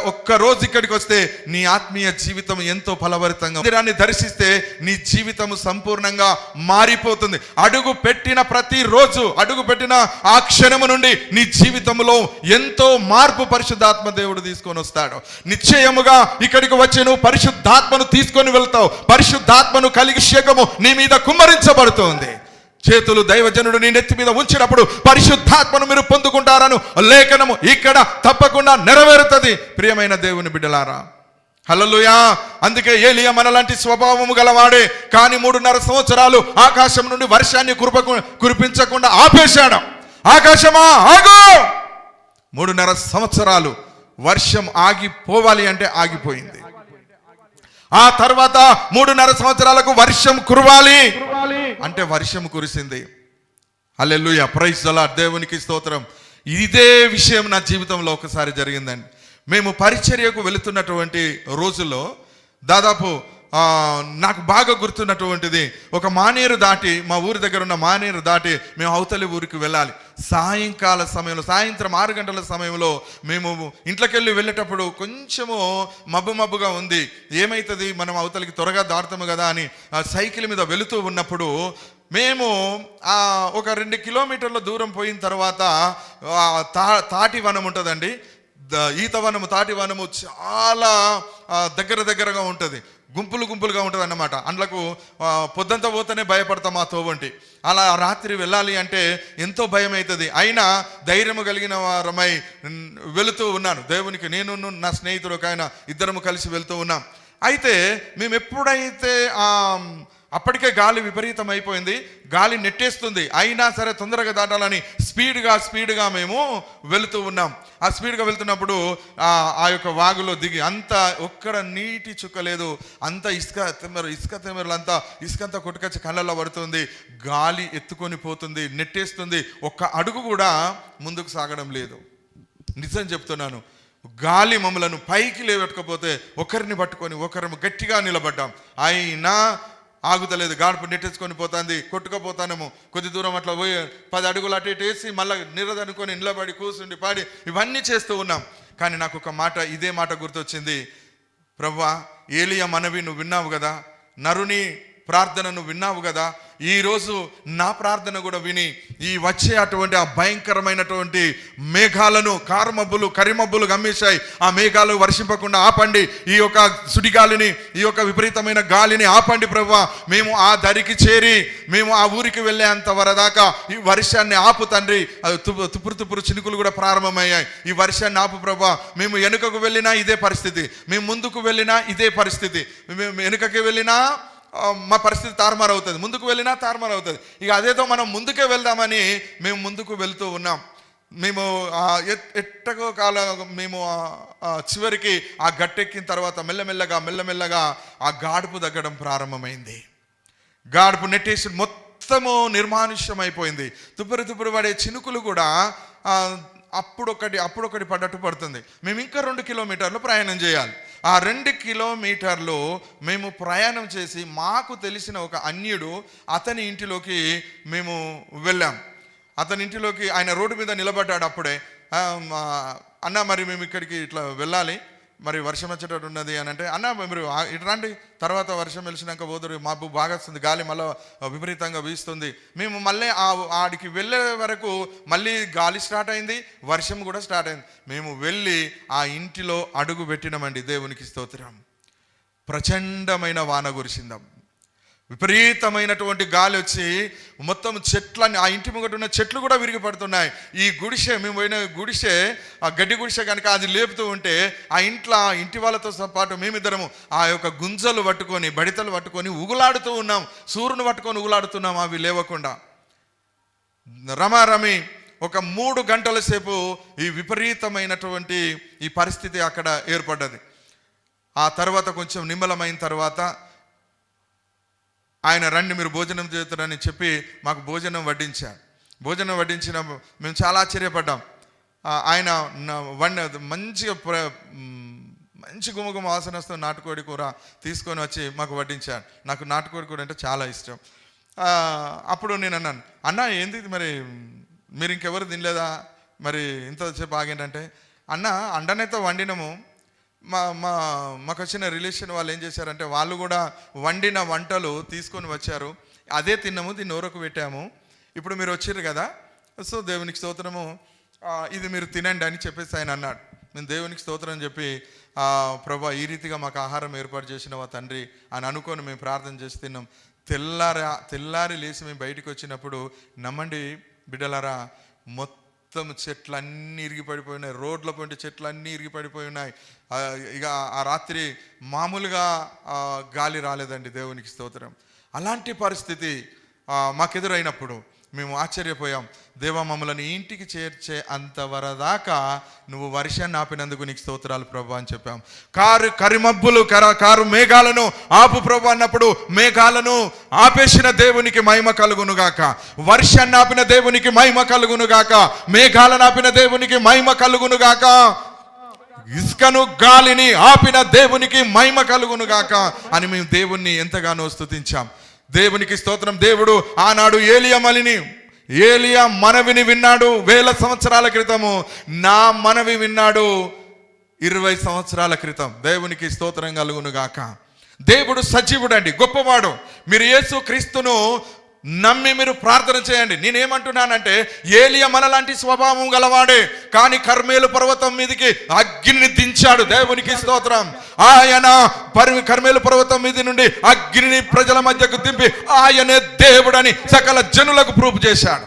ఒక్క రోజు ఇక్కడికి వస్తే నీ ఆత్మీయ జీవితం ఎంతో ఫలభరితంగా, మందిరాన్ని దర్శిస్తే నీ జీవితం సంపూర్ణంగా మారిపోతుంది. అడుగు పెట్టిన ప్రతిరోజు, అడుగు పెట్టిన ఆ క్షణము నుండి నీ జీవితంలో ఎంతో మార్పు పరిశుద్ధాత్మ దేవుడు తీసుకొని వస్తాడు. నిశ్చయముగా ఇక్కడికి వచ్చి నువ్వు పరిశుద్ధాత్మను తీసుకొని వెళ్తావు. పరిశుద్ధాత్మను కలిగి శకము నీ మీద కుమ్మరించబడుతుంది. చేతులు దైవజనుడు నీ నెత్తి మీద ఉంచినప్పుడు పరిశుద్ధాత్మను మీరు పొందుకుంటారను లేఖనము ఇక్కడ తప్పకుండా నెరవేరుతుంది. ప్రియమైన దేవుని బిడ్డలారా, హల్లెలూయా. అందుకే ఏలియా మనలాంటి స్వభావము గలవాడే, కానీ 3.5 సంవత్సరాలు ఆకాశం నుండి వర్షాన్ని కురిపించకుండా ఆపేశాడు. ఆకాశమా ఆగు! 3.5 సంవత్సరాలు వర్షం ఆగిపోవాలి అంటే ఆగిపోయింది. ఆ తర్వాత 3.5 సంవత్సరాలకు వర్షం కురవాలి అంటే వర్షం కురిసింది. హల్లెలూయా, ప్రైజ్ ది లార్డ్. దేవునికి స్తోత్రం. ఇదే విషయం నా జీవితంలో ఒకసారి జరిగిందండి. మేము పరిచర్యకు వెళుతున్నటువంటి రోజుల్లో దాదాపు నాకు బాగా గుర్తున్నటువంటిది, ఒక మానేరు దాటి, మా ఊరి దగ్గర ఉన్న మానేరు దాటి మేము అవతలి ఊరికి వెళ్ళాలి. సాయంకాల సమయంలో, సాయంత్రం 6 గంటల సమయంలో మేము ఇంట్లోకి వెళ్ళేటప్పుడు కొంచెము మబ్బుగా ఉంది. ఏమవుతుంది, మనం అవతలికి త్వరగా దాటుతాము కదా అని సైకిల్ మీద వెళుతూ ఉన్నప్పుడు మేము ఒక 2 కిలోమీటర్ల దూరం పోయిన తర్వాత తాటి వనం ఉంటుందండి. ఈత వనము, తాటి వనము చాలా దగ్గరగా ఉంటుంది, గుంపులుగా ఉంటుంది అన్నమాట. అందులకు పొద్దంతా పోతేనే భయపడతాం ఆ తోవంటి. అలా రాత్రి వెళ్ళాలి అంటే ఎంతో భయం అవుతుంది. అయినా ధైర్యము కలిగిన వారమై వెళుతూ ఉన్నాను. దేవునికి నేను నా స్నేహితుడు ఒక ఆయన ఇద్దరము కలిసి వెళ్తూ ఉన్నాం. అయితే మేము ఎప్పుడైతే అప్పటికే గాలి విపరీతం అయిపోయింది, గాలి నెట్టేస్తుంది, అయినా సరే తొందరగా దాటాలని స్పీడ్గా మేము వెళుతూ ఉన్నాం. ఆ స్పీడ్గా వెళ్తున్నప్పుడు ఆ యొక్క వాగులో దిగి అంతా ఒక్కడ నీటి చుక్క లేదు, అంతా ఇసుక తెమరలు అంతా ఇసుకంతా కొట్టుకొచ్చి కళ్ళల్లో పడుతుంది, గాలి ఎత్తుకొని పోతుంది, నెట్టేస్తుంది, ఒక్క అడుగు కూడా ముందుకు సాగడం లేదు. నిజం చెప్తున్నాను, గాలి మమ్మలను పైకి లేవెట్టుకపోతే ఒకరిని పట్టుకొని ఒకరు గట్టిగా నిలబడ్డాం, అయినా ఆగుతలేదు. గాడుపు నెట్టేసుకొని పోతుంది, కొట్టుకపోతానేమో. కొద్ది దూరం అట్లా పోయి 10 అడుగులు అటు ఇటు వేసి మళ్ళీ నిలదనుకొని నిలబడి కూర్చుండి పాడి ఇవన్నీ చేస్తూ ఉన్నాం. కానీ నాకు ఒక మాట, ఇదే మాట గుర్తొచ్చింది. ప్రభువా, ఏలియా మనవి నువ్వు విన్నావు కదా, నరుని ప్రార్థనను విన్నావు కదా, ఈరోజు నా ప్రార్థన కూడా విని ఈ వచ్చే అటువంటి ఆ భయంకరమైనటువంటి మేఘాలను కరిమబ్బులు గమ్మేశాయి. ఆ మేఘాలు వర్షింపకుండా ఆపండి, ఈ యొక్క సుడిగాలిని, ఈ యొక్క విపరీతమైన గాలిని ఆపండి ప్రభువా. మేము ఆ దరికి చేరి మేము ఆ ఊరికి వెళ్ళేంత వరదాకా ఈ వర్షాన్ని ఆపు తండ్రి. తుపురు చినుకులు కూడా ప్రారంభమయ్యాయి. ఈ వర్షాన్ని ఆపు ప్రభువా. మేము వెనుకకు వెళ్ళినా ఇదే పరిస్థితి, మేము ముందుకు వెళ్ళినా ఇదే పరిస్థితి. మేము వెనుకకి వెళ్ళినా మా పరిస్థితి తారుమారు అవుతుంది, ముందుకు వెళ్ళినా తారుమారు అవుతుంది. ఇక అదేదో మనం ముందుకే వెళ్దామని మేము ముందుకు వెళ్తూ ఉన్నాం. మేము ఎట్టగో మేము చివరికి ఆ గట్టెక్కిన తర్వాత మెల్లమెల్లగా ఆ గాడుపు తగ్గడం ప్రారంభమైంది. గాడుపు నెట్టేసి మొత్తము నిర్మానుష్యం అయిపోయింది. తుపురు పడే చినుకులు కూడా అప్పుడొకటి పడ్డట్టు పడుతుంది. మేము ఇంకా 2 కిలోమీటర్లు ప్రయాణం చేయాలి. ఆ 2 కిలోమీటర్లు మేము ప్రయాణం చేసి మాకు తెలిసిన ఒక అన్యుడు అతని ఇంటిలోకి మేము వెళ్ళాం. అతని ఇంటిలోకి ఆయన రోడ్డు మీద నిలబడ్డాడు. అప్పుడే అన్న మరి మేము ఇక్కడికి ఇట్లా వెళ్ళాలి, మరి వర్షం వచ్చేటట్టు ఉన్నది అని అంటే, అన్న మీరు ఇటు రండి, తర్వాత వర్షం వెలిసినాక పోదురు, మాకు బాగా వస్తుంది, గాలి మళ్ళీ విపరీతంగా వీస్తుంది. మేము మళ్ళీ ఆడికి వెళ్ళే వరకు మళ్ళీ గాలి స్టార్ట్ అయింది, వర్షం కూడా స్టార్ట్ అయింది. మేము వెళ్ళి ఆ ఇంటిలో అడుగు పెట్టినామండి. దేవునికి స్తోత్రం. ప్రచండమైన వాన కురిసిందాం. విపరీతమైనటువంటి గాలి వచ్చి మొత్తం చెట్లన్నీ, ఆ ఇంటి ముంగట ఉన్న చెట్లు కూడా విరిగి పడుతున్నాయి. ఈ గుడిసె, మేము పోయిన గుడిసె, ఆ గడ్డి గుడిసె కనుక అది లేపుతూ ఉంటే ఆ ఇంటి వాళ్ళతో పాటు మేమిద్దరము ఆ యొక్క గుంజలు పట్టుకొని, బడితలు పట్టుకొని ఉగులాడుతూ ఉన్నాం. సూర్యుని పట్టుకొని ఉగులాడుతున్నాం అవి లేవకుండా. రమారమి ఒక 3 గంటల సేపు ఈ విపరీతమైనటువంటి ఈ పరిస్థితి అక్కడ ఏర్పడ్డది. ఆ తర్వాత కొంచెం నిమ్మలమైన తర్వాత ఆయన రండి మీరు భోజనం చేస్తారని చెప్పి మాకు భోజనం వడ్డించిన మేము చాలా ఆశ్చర్యపడ్డాం. ఆయన మంచిగా మంచి గుమగుమ వాసన వస్తూ నాటుకోడి కూర తీసుకొని వచ్చి మాకు వడ్డించాడు. నాకు నాటుకోడి కూర అంటే చాలా ఇష్టం. అప్పుడు నేను అన్నాను, అన్న ఏంది మరి మీరు ఇంకెవరు తినలేదా, మరి ఇంతసేపు ఆగేంటంటే, అన్న అండనైతే వండినము, మాకు వచ్చిన రిలేషన్ వాళ్ళు ఏం చేశారంటే వాళ్ళు కూడా వండిన వంటలు తీసుకొని వచ్చారు, అదే తిన్నాము, దీన్ని నోరకు పెట్టాము, ఇప్పుడు మీరు వచ్చారు కదా, సో దేవునికి స్తోత్రము, ఇది మీరు తినండి అని చెప్పేసి ఆయన అన్నాడు. నేను దేవునికి స్తోత్రం అని చెప్పి, ప్రభా ఈ రీతిగా మాకు ఆహారం ఏర్పాటు చేసిన వా తండ్రి అని అనుకొని మేము ప్రార్థన చేసి తిన్నాం. తెల్లారి లేచి మేము బయటకు వచ్చినప్పుడు నమ్మండి బిడ్డలారా, మొత్తం చెట్లు అన్నీ ఇరిగి పడిపోయినాయి, రోడ్ల పొంటి చెట్లు అన్నీ ఇరిగి పడిపోయి ఉన్నాయి. ఇక ఆ రాత్రి మామూలుగా గాలి రాలేదండి, దేవునికి స్తోత్రం. అలాంటి పరిస్థితి మాకెదురైనప్పుడు మేము ఆశ్చర్యపోయాం. దేవా మమ్మల్ని ఇంటికి చేర్చే అంతవరదాకా నువ్వు వర్షాన్ని ఆపినందుకు నీకు స్తోత్రాలు ప్రభు అని చెప్పాం. కరిమబ్బులు కారు మేఘాలను ఆపు ప్రభు అన్నప్పుడు మేఘాలను ఆపేసిన దేవునికి మహిమ కలుగునుగాక, వర్షాన్ని ఆపిన దేవునికి మహిమ కలుగునుగాక, మేఘాలను ఆపిన దేవునికి మహిమ కలుగునుగాక, ఇసుకను గాలిని ఆపిన దేవునికి మహిమ కలుగునుగాక అని మేము దేవుణ్ణి ఎంతగానో స్తుతించాం. దేవునికి స్తోత్రం. దేవుడు ఆనాడు ఏలియా మనవిని విన్నాడు. 1000 సంవత్సరాల క్రితము నా మనవి విన్నాడు 20 సంవత్సరాల క్రితం. దేవునికి స్తోత్రం కలుగునుగాక. దేవుడు సజీవుడు అండి, గొప్పవాడు. మీరు యేసు క్రీస్తును నమ్మి మీరు ప్రార్థన చేయండి. నేనేమంటున్నానంటే ఏలియా మనలాంటి స్వభావం గలవాడే, కానీ కర్మేలు పర్వతం మీదకి అగ్నిని దించాడు. దేవునికి స్తోత్రం. ఆయన కర్మేలు పర్వతం మీద నుండి అగ్నిని ప్రజల మధ్యకు దింపి ఆయనే దేవుడని సకల జనులకు ప్రూఫ్ చేశాడు.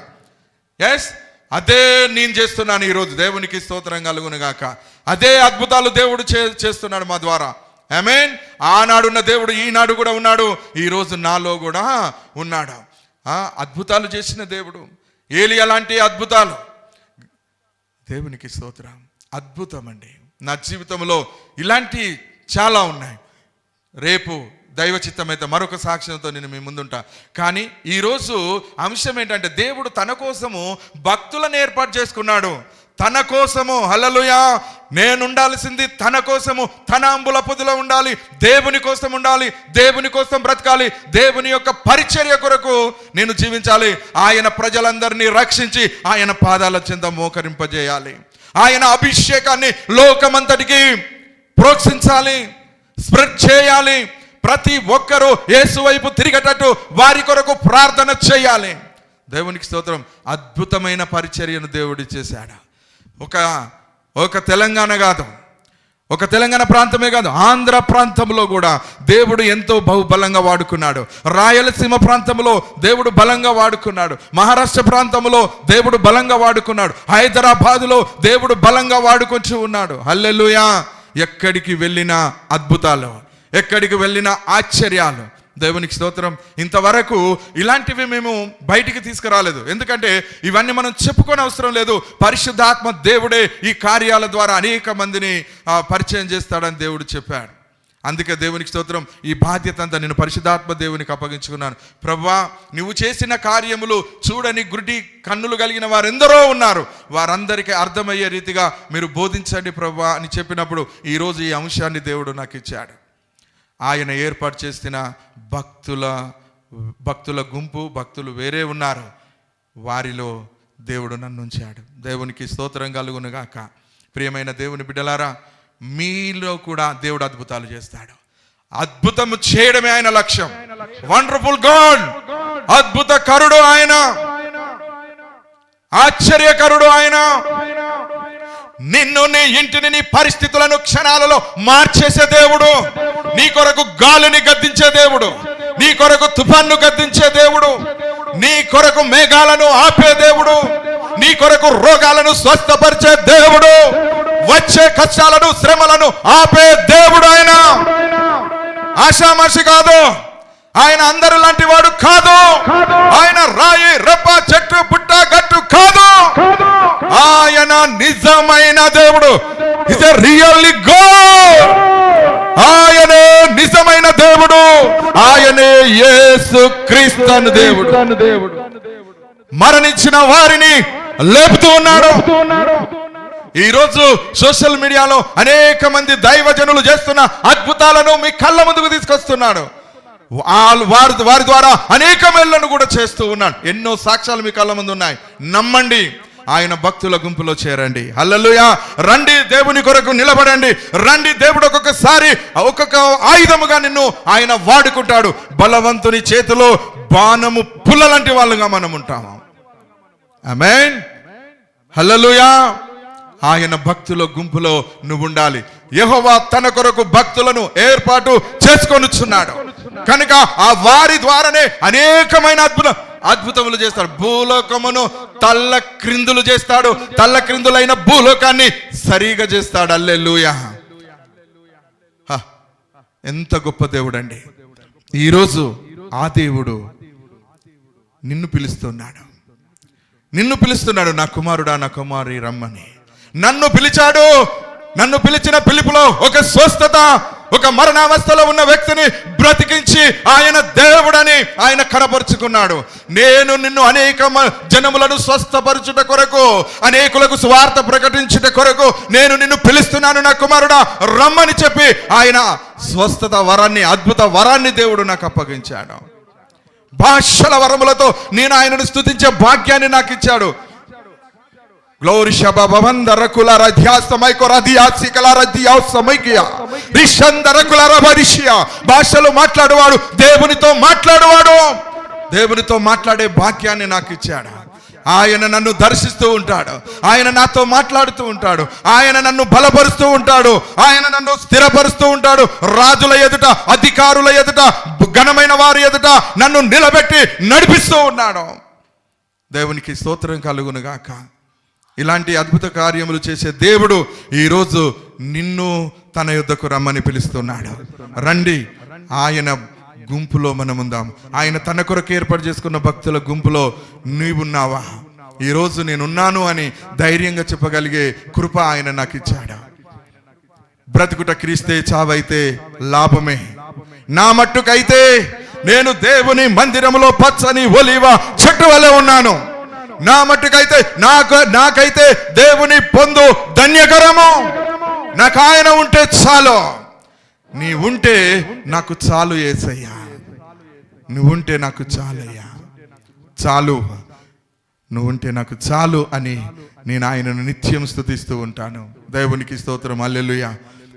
ఎస్, అదే నేను చేస్తున్నాను ఈరోజు. దేవునికి స్తోత్రం కలుగునుగాక. అదే అద్భుతాలు దేవుడు చేస్తున్నాడు మా ద్వారా. ఆమేన్. ఆనాడున్న దేవుడు ఈనాడు కూడా ఉన్నాడు, ఈరోజు నాలో కూడా ఉన్నాడు. అద్భుతాలు చేసిన దేవుడు, ఏలియా లాంటి అద్భుతాలు. దేవునికి స్తోత్రం. అద్భుతం అండి. నా జీవితంలో ఇలాంటి చాలా ఉన్నాయి. రేపు దైవ చిత్తమైతే మరొక సాక్ష్యంతో నేను మీ ముందుంటా. కానీ ఈరోజు అంశం ఏంటంటే దేవుడు తన కోసము భక్తులను ఏర్పాటు చేసుకున్నాడు. తన కోసము, హల్లెలూయా, నేను ఉండాల్సింది తన కోసము, తన అంబుల పొదిలో ఉండాలి, దేవుని కోసం ఉండాలి, దేవుని కోసం బ్రతకాలి, దేవుని యొక్క పరిచర్య కొరకు నేను జీవించాలి. ఆయన ప్రజలందరినీ రక్షించి ఆయన పాదాల చెంత మోకరింపజేయాలి. ఆయన అభిషేకాన్ని లోకమంతటికి ప్రోత్సహించాలి, స్ప్రెడ్ చేయాలి. ప్రతి ఒక్కరూ యేసు వైపు తిరిగేటట్టు వారి కొరకు ప్రార్థన చేయాలి. దేవునికి స్తోత్రం. అద్భుతమైన పరిచర్యను దేవుడు చేశాడు. ఒక తెలంగాణ కాదు, ఒక తెలంగాణ ప్రాంతమే కాదు, ఆంధ్ర ప్రాంతంలో కూడా దేవుడు ఎంతో బహుబలంగా వాడుకున్నాడు. రాయలసీమ ప్రాంతంలో దేవుడు బలంగా వాడుకున్నాడు. మహారాష్ట్ర ప్రాంతంలో దేవుడు బలంగా వాడుకున్నాడు. హైదరాబాదులో దేవుడు బలంగా వాడుకొచ్చి ఉన్నాడు. హల్లెలూయా. ఎక్కడికి వెళ్ళిన అద్భుతాలు, ఎక్కడికి వెళ్ళిన ఆశ్చర్యాలు. దేవునికి స్తోత్రం. ఇంతవరకు ఇలాంటివి మేము బయటికి తీసుకురాలేదు, ఎందుకంటే ఇవన్నీ మనం చెప్పుకోని అవసరం లేదు. పరిశుద్ధాత్మ దేవుడే ఈ కార్యాల ద్వారా అనేక మందిని పరిచయం చేస్తాడని దేవుడు చెప్పాడు. అందుకే దేవునికి స్తోత్రం. ఈ బాధ్యత అంతా నేను పరిశుద్ధాత్మ దేవునికి అప్పగించుకున్నాను. ప్రభువా, నువ్వు చేసిన కార్యములు చూడని గుడ్డి కన్నులు కలిగిన వారు ఎందరో ఉన్నారు, వారందరికీ అర్థమయ్యే రీతిగా మీరు బోధించండి ప్రభువా అని చెప్పినప్పుడు ఈరోజు ఈ అంశాన్ని దేవుడు నాకు ఇచ్చాడు. ఆయన ఏర్పాటు చేసిన భక్తుల గుంపు, భక్తులు వేరే ఉన్నారు, వారిలో దేవుడు నన్ను ఉంచాడు. దేవునికి స్తోత్రం కలుగునుగాక. ప్రియమైన దేవుని బిడ్డలారా, మీలో కూడా దేవుడు అద్భుతాలు చేస్తాడు. అద్భుతం చేయడమే ఆయన లక్ష్యం. వండర్ఫుల్ గాడ్, అద్భుతకరుడు ఆయన, ఆశ్చర్యకరుడు ఆయన. నిన్ను, నీ ఇంటిని, నీ పరిస్థితులను క్షణాలలో మార్చేసే దేవుడు, నీ కొరకు గాలిని గద్దించే దేవుడు, నీ కొరకు తుఫాన్ను గద్దించే దేవుడు, నీ కొరకు మేఘాలను ఆపే దేవుడు, నీ కొరకు రోగాలను స్వస్థపరిచే దేవుడు, వచ్చే కష్టాలను శ్రమలను ఆపే దేవుడు ఆయన. ఆషామాషి కాదు ఆయన, అందరు లాంటి వాడు కాదు ఆయన. రాయి, రప్ప, చెట్టు, పుట్ట, గట్టు కాదు ఆయన. నిజమైన దేవుడు. Is a really God. ఆయనే నిజమైన దేవుడు. ఆయనే యేసు క్రీస్తు దేవుడు. మరణించిన వారిని లేపుతూ ఉన్నాడు. ఈరోజు సోషల్ మీడియాలో అనేక మంది దైవజనులు చేస్తున్న అద్భుతాలను మీ కళ్ళ ముందుకు తీసుకొస్తున్నాడు. వారి ద్వారా అనేక మేళ్లను కూడా చేస్తూ ఉన్నాడు. ఎన్నో సాక్ష్యాలు మీ కళ్ళ ముందు ఉన్నాయి. నమ్మండి, ఆయన భక్తుల గుంపులో చేరండి. హల్లెలూయా. రండి, దేవుని కొరకు నిలబడండి. రండి, దేవుడు ఒక్కొక్కసారి ఒక్కొక్క ఆయుధముగా నిన్ను ఆయన వాడుకుంటాడు. బలవంతుని చేతిలో బాణము పుల్ల లాంటి వాళ్ళుగా మనం ఉంటాము. ఆమేన్. హల్లెలూయా. ఆయన భక్తుల గుంపులో నువ్వు ఉండాలి. యెహోవా తన కొరకు భక్తులను ఏర్పాటు చేసుకొనుచున్నాడు కనుక ఆ వారి ద్వారానే అనేకమైన అద్భుతములు చేస్తాడు. భూలోకమును తల్ల క్రిందులు చేస్తాడు. తల్ల క్రిందులైన భూలోకాన్ని సరిగా చేస్తాడు. హల్లెలూయా. ఎంత గొప్ప దేవుడు అండి. ఈరోజు ఆ దేవుడు నిన్ను పిలుస్తున్నాడు. నా కుమారుడా, నా కుమారి రమ్మని నన్ను పిలిచాడు. నన్ను పిలిచిన పిలుపులో ఒక స్వస్థత, ఒక మరణావస్థలో ఉన్న వ్యక్తిని బ్రతికించి ఆయన దేవుడని ఆయన కనపరుచుకున్నాడు. నేను నిన్ను అనేక జనములను స్వస్థపరచుట కొరకు, అనేకులకు సువార్త ప్రకటించుట కొరకు నేను నిన్ను పిలుస్తున్నాను నా కుమారుడా రమ్మని చెప్పి ఆయన స్వస్థత వరాన్ని, అద్భుత వరాన్ని దేవుడు నాకు అప్పగించాడు. భాషల వరములతో నేను ఆయనను స్తుతించే భాగ్యాన్ని నాకు ఇచ్చాడు. గ్లోరీ షబబందరకుల రధ్యాస్తమైకో రధియాసికల రధ్యాస్తమైకియా రిషందరకుల రబరిషియా. భాషలు మాట్లాడేవాడు దేవునితో మాట్లాడే భాగ్యాన్ని నాకు ఇచ్చాడు. ఆయన నన్ను దర్శిస్తూ ఉంటాడు. ఆయన నాతో మాట్లాడుతూ ఉంటాడు. ఆయన నన్ను బలపరుస్తూ ఉంటాడు. ఆయన నన్ను స్థిరపరుస్తూ ఉంటాడు. రాజుల ఎదుట, అధికారుల ఎదుట, ఘనమైన వారి ఎదుట నన్ను నిలబెట్టి నడిపిస్తూ ఉన్నాడు. దేవునికి స్తోత్రం కలుగును గాక. ఇలాంటి అద్భుత కార్యములు చేసే దేవుడు ఈరోజు నిన్ను తన యుద్ధకు రమ్మని పిలుస్తున్నాడు. రండి, ఆయన గుంపులో మనం ఉందాం. ఆయన తన కొరకు ఏర్పాటు చేసుకున్న భక్తుల గుంపులో నీవున్నావా? ఈరోజు నేనున్నాను అని ధైర్యంగా చెప్పగలిగే కృప ఆయన నాకు ఇచ్చాడు. బ్రతుకుట క్రీస్తే, చావైతే లాభమే. నా మట్టుకైతే నేను దేవుని మందిరములో పచ్చని ఒలీవ చెట్టు వలె ఉన్నాను. నా మట్టుకైతే నాకైతే దేవుని పొందు ధన్యకరము. నాకు ఆయన ఉంటే చాలు. నీ ఉంటే నాకు చాలు యేసయ్యా. నువ్వుంటే నాకు చాలయ్యా, చాలు. నువ్వుంటే నాకు చాలు అని నేను ఆయనను నిత్యం స్తుతిస్తూ ఉంటాను. దేవునికి స్తోత్రం. హల్లెలూయా.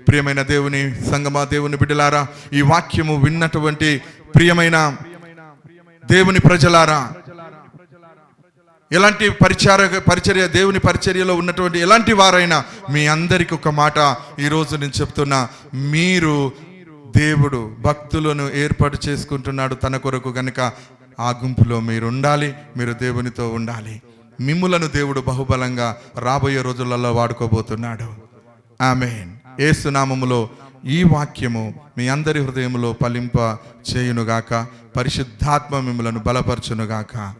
ప్రియమైన దేవుని సంగమా, దేవుని బిడ్డలారా, ఈ వాక్యము విన్నటువంటి ప్రియమైన దేవుని ప్రజలారా, ఎలాంటి పరిచర్య దేవుని పరిచర్యలో ఉన్నటువంటి ఎలాంటి వారైనా మీ అందరికి ఒక మాట ఈరోజు నేను చెప్తున్నా. మీరు దేవుడు భక్తులను ఏర్పాటు చేసుకుంటున్నాడు తన కొరకు కనుక ఆ గుంపులో మీరు ఉండాలి. మీరు దేవునితో ఉండాలి. మిమ్ములను దేవుడు బహుబలంగా రాబోయే రోజులలో వాడుకోబోతున్నాడు. ఆమేన్. యేసు నామములో ఈ వాక్యము మీ అందరి హృదయములో ఫలింప చేయునుగాక. పరిశుద్ధాత్మ మిమ్ములను బలపరచునుగాక.